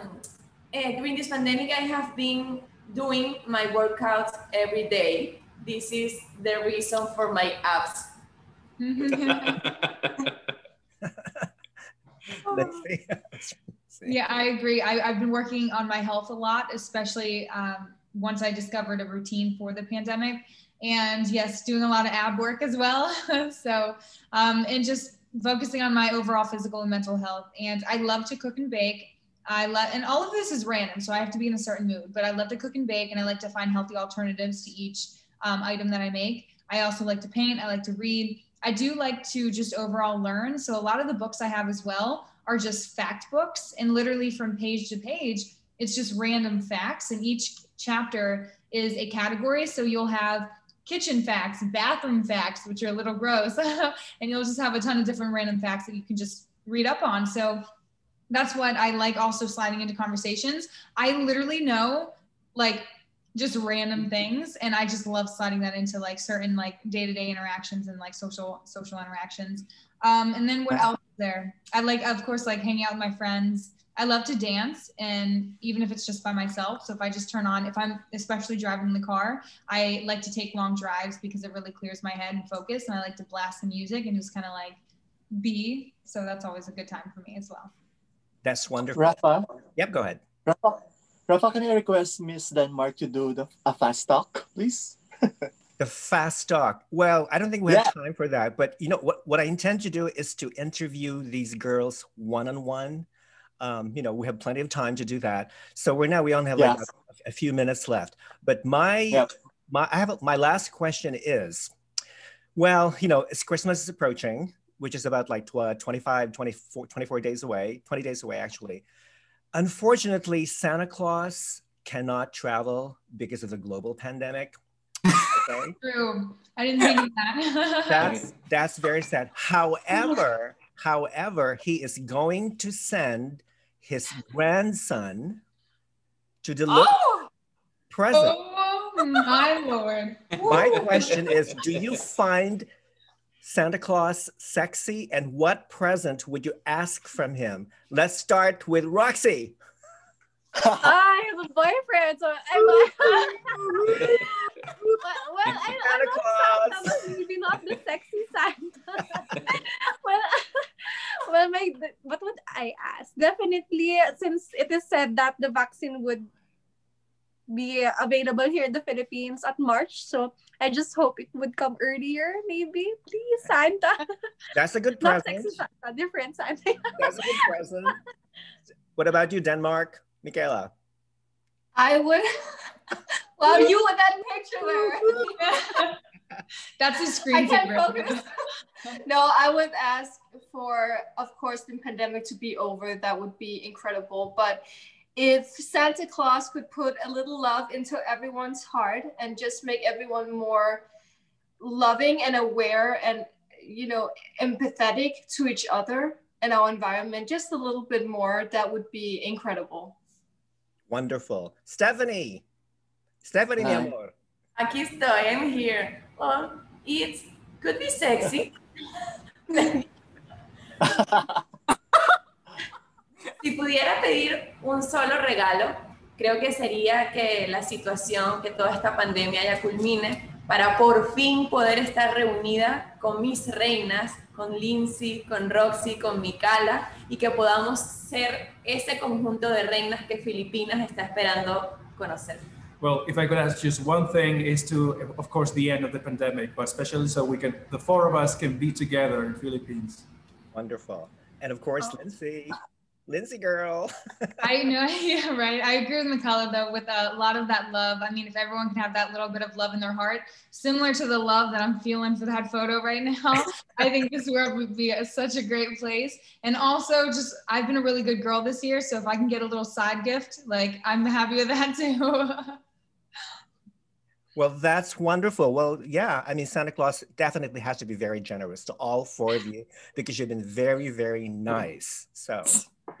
during this pandemic, I have been doing my workouts every day. This is the reason for my abs. Yeah, I agree. I've been working on my health a lot, especially once I discovered a routine for the pandemic. And yes, doing a lot of ab work as well. So, and just focusing on my overall physical and mental health. And I love to cook and bake. And all of this is random, so I have to be in a certain mood, but I love to cook and bake, and I like to find healthy alternatives to each item that I make. I also like to paint. I like to read. I do like to just overall learn. So a lot of the books I have as well are just fact books, and literally from page to page, it's just random facts, and each chapter is a category. So you'll have kitchen facts, bathroom facts, which are a little gross, and you'll just have a ton of different random facts that you can just read up on. So that's what I like, also sliding into conversations. I literally know like just random things, and I just love sliding that into like certain like day-to-day interactions and like social interactions. And then what else is there? I like, of course, like hanging out with my friends. I love to dance, and even if it's just by myself. So if I just turn on, if I'm especially driving in the car, I like to take long drives because it really clears my head and focus. And I like to blast the music and just kind of like be. So that's always a good time for me as well. That's wonderful. Rafa? Yep, go ahead. Rafa, can I request Miss Denmark to do a fast talk, please? The fast talk. Well, I don't think we have time for that. But you know what I intend to do is to interview these girls one-on-one. You know, we have plenty of time to do that. So we only have like a few minutes left. But my last question is, well, you know, it's Christmas is approaching, which is about like 24 days away, 20 days away, actually. Unfortunately, Santa Claus cannot travel because of the global pandemic. Okay? True. I didn't think of that. That's very sad. However, he is going to send his grandson to deliver presents. Oh my Lord. My question is, do you find Santa Claus sexy, and what present would you ask from him? Let's start with Roxy. I have a boyfriend, so I'm Santa Claus, but maybe not the sexy Santa. well, what would I ask? Definitely, since it is said that the vaccine would be available here in the Philippines at March, so I just hope it would come earlier, maybe. Please, Santa. That's a good present. Not sexy Santa, different Santa. That's a good present. What about you, Denmark? Michala? I would. Wow, you with that picture. That's a screen focus. No, I would ask for, of course, the pandemic to be over. That would be incredible. But if Santa Claus could put a little love into everyone's heart and just make everyone more loving and aware and, you know, empathetic to each other and our environment just a little bit more, that would be incredible. Wonderful. Stephany, mi amor. Aquí estoy, I'm here. Well, it could be sexy. Si pudiera pedir un solo regalo, creo que sería que la situación, que toda esta pandemia ya culmine, para por fin poder estar reunida con mis reinas, con Lindsey, con Roxy, con Michala, y que podamos ser ese conjunto de reinas que Filipinas está esperando conocer. Well, if I could ask just one thing, is to, of course, the end of the pandemic, but especially so we can, the four of us can be together in Philippines. Wonderful. And of course, Lindsey girl. I know, yeah, right. I agree with Michala though, with a lot of that love. I mean, if everyone can have that little bit of love in their heart, similar to the love that I'm feeling for that photo right now, I think this world would be such a great place. And also just, I've been a really good girl this year. So if I can get a little side gift, like I'm happy with that too. Well, that's wonderful. Well, yeah, I mean, Santa Claus definitely has to be very generous to all four of you because you've been very, very nice. So,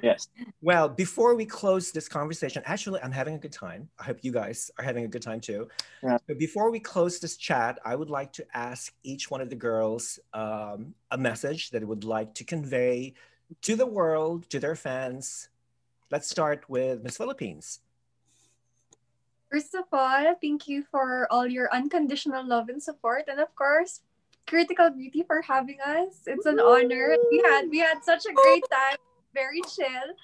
yes. Well, before we close this conversation, actually, I'm having a good time. I hope you guys are having a good time too. Yeah. But before we close this chat, I would like to ask each one of the girls a message that it would like to convey to the world, to their fans. Let's start with Miss Philippines. First of all, thank you for all your unconditional love and support, and of course, Critical Beauty for having us. It's an honor. We had such a great time, very chill.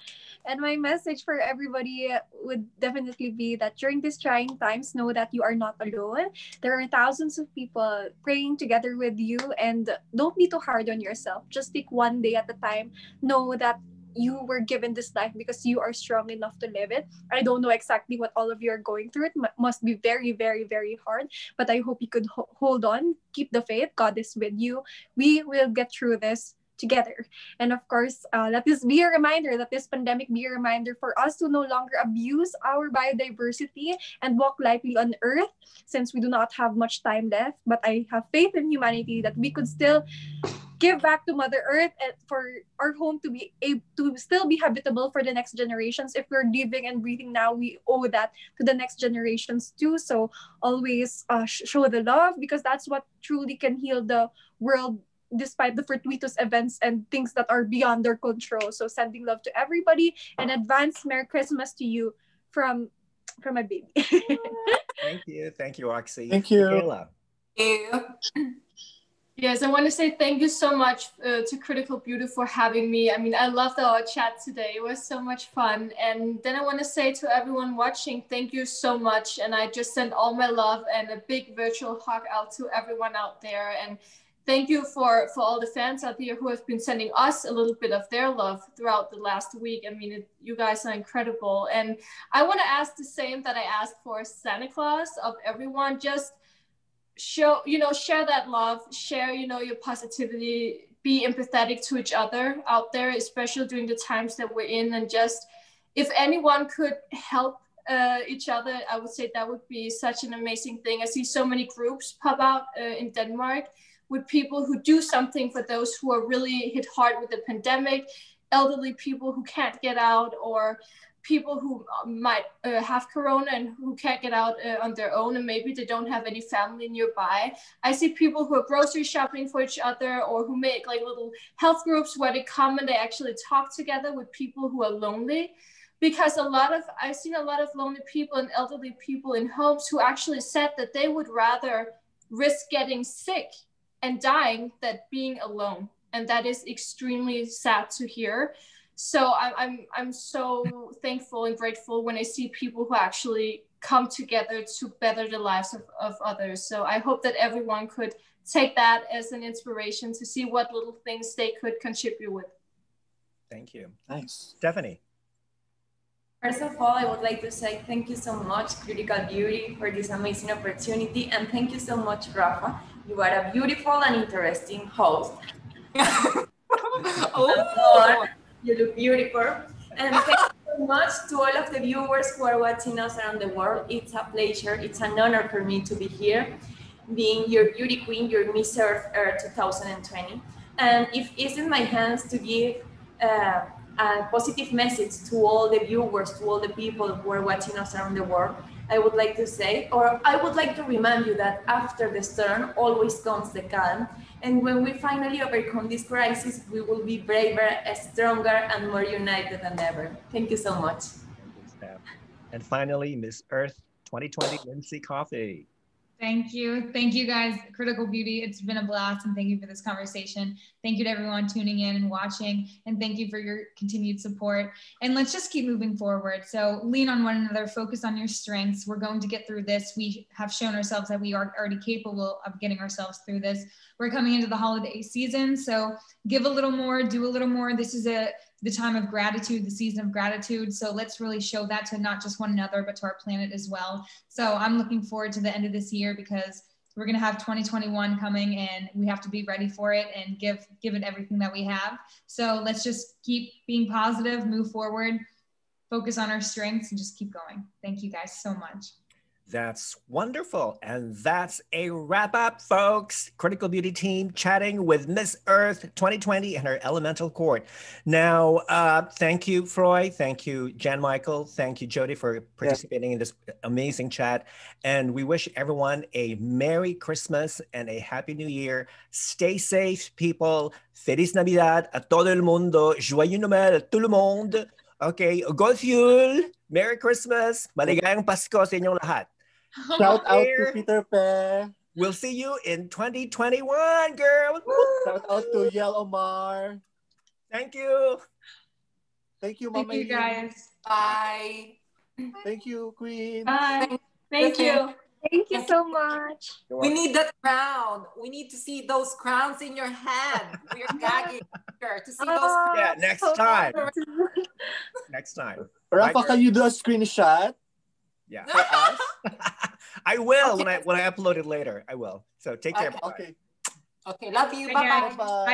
And my message for everybody would definitely be that during these trying times, know that you are not alone. There are thousands of people praying together with you, and don't be too hard on yourself. Just take one day at a time. Know that you were given this life because you are strong enough to live it. I don't know exactly what all of you are going through. It must be very, very, very hard. But I hope you could hold on, keep the faith. God is with you. We will get through this together. And of course, let this be a reminder, let this pandemic be a reminder for us to no longer abuse our biodiversity and walk lightly on Earth, since we do not have much time left. But I have faith in humanity that we could still give back to Mother Earth and for our home to be able to still be habitable for the next generations. If we're living and breathing now, we owe that to the next generations too. So always show the love, because that's what truly can heal the world despite the fortuitous events and things that are beyond their control. So sending love to everybody, and advance Merry Christmas to you from my baby. Thank you, Roxy. Thank you. Michala. Yes, I want to say thank you so much to Critical Beauty for having me. I mean, I loved our chat today. It was so much fun. And then I want to say to everyone watching, thank you so much. And I just send all my love and a big virtual hug out to everyone out there. And thank you for all the fans out there who have been sending us a little bit of their love throughout the last week. I mean, you guys are incredible. And I want to ask the same that I asked for Santa Claus of everyone. Just share that love, share, your positivity, be empathetic to each other out there, especially during the times that we're in. And just, if anyone could help each other, I would say that would be such an amazing thing. I see so many groups pop out in Denmark with people who do something for those who are really hit hard with the pandemic, elderly people who can't get out, or people who might have corona and who can't get out on their own, and maybe they don't have any family nearby. I see people who are grocery shopping for each other, or who make like little health groups where they come and they actually talk together with people who are lonely. Because I've seen a lot of lonely people and elderly people in homes who actually said that they would rather risk getting sick and dying than being alone. And that is extremely sad to hear. So I'm so thankful and grateful when I see people who actually come together to better the lives of others. So I hope that everyone could take that as an inspiration to see what little things they could contribute with. Thank you. Nice. Stephany. First of all, I would like to say thank you so much, Critical Beauty, for this amazing opportunity. And thank you so much, Rafa. You are a beautiful and interesting host. Oh. You look beautiful. And thank you so much to all of the viewers who are watching us around the world. It's a pleasure. It's an honor for me to be here, being your beauty queen, your Miss Earth 2020. And if it's in my hands to give a positive message to all the viewers, to all the people who are watching us around the world, I would like to say, or I would like to remind you that after the storm always comes the calm. And when we finally overcome this crisis, we will be braver, stronger, and more united than ever. Thank you so much. And finally, Miss Earth 2020, Lindsey Coffey. Thank you. Thank you guys, Critical Beauty. It's been a blast, and thank you for this conversation. Thank you to everyone tuning in and watching, and thank you for your continued support. And let's just keep moving forward. So lean on one another, focus on your strengths. We're going to get through this. We have shown ourselves that we are already capable of getting ourselves through this. We're coming into the holiday season, so give a little more, do a little more. This is the time of gratitude, the season of gratitude. So let's really show that to not just one another, but to our planet as well. So I'm looking forward to the end of this year, because we're going to have 2021 coming, and we have to be ready for it and give it everything that we have. So let's just keep being positive, move forward, focus on our strengths, and just keep going. Thank you guys so much. That's wonderful. And that's a wrap up, folks. Critical Beauty team chatting with Miss Earth 2020 and her elemental court. Now, thank you, Froy. Thank you, Jan Michael. Thank you, Jodie, for participating in this amazing chat. And we wish everyone a Merry Christmas and a Happy New Year. Stay safe, people. Feliz Navidad a todo el mundo. Joyeux Noël a tout le monde. Okay, go fuel. Merry Christmas. Maligayang Pasko sa inyong lahat. Shout out to Peter Pe. We'll see you in 2021, girl. Shout out to Yel Omar. Thank you. Thank you, Mama. Thank you, guys. Bye. Thank you, Queen. Bye. Thank you. Thank you so much. We need that crown. We need to see those crowns in your hand. We're gagging to see those crowns. Yeah, next time. Next time. Rafa, can you do a screenshot? Yeah. For us? I will when I upload it later. I will. So take care. Okay. Okay, love you. Take care. Bye-bye. Bye.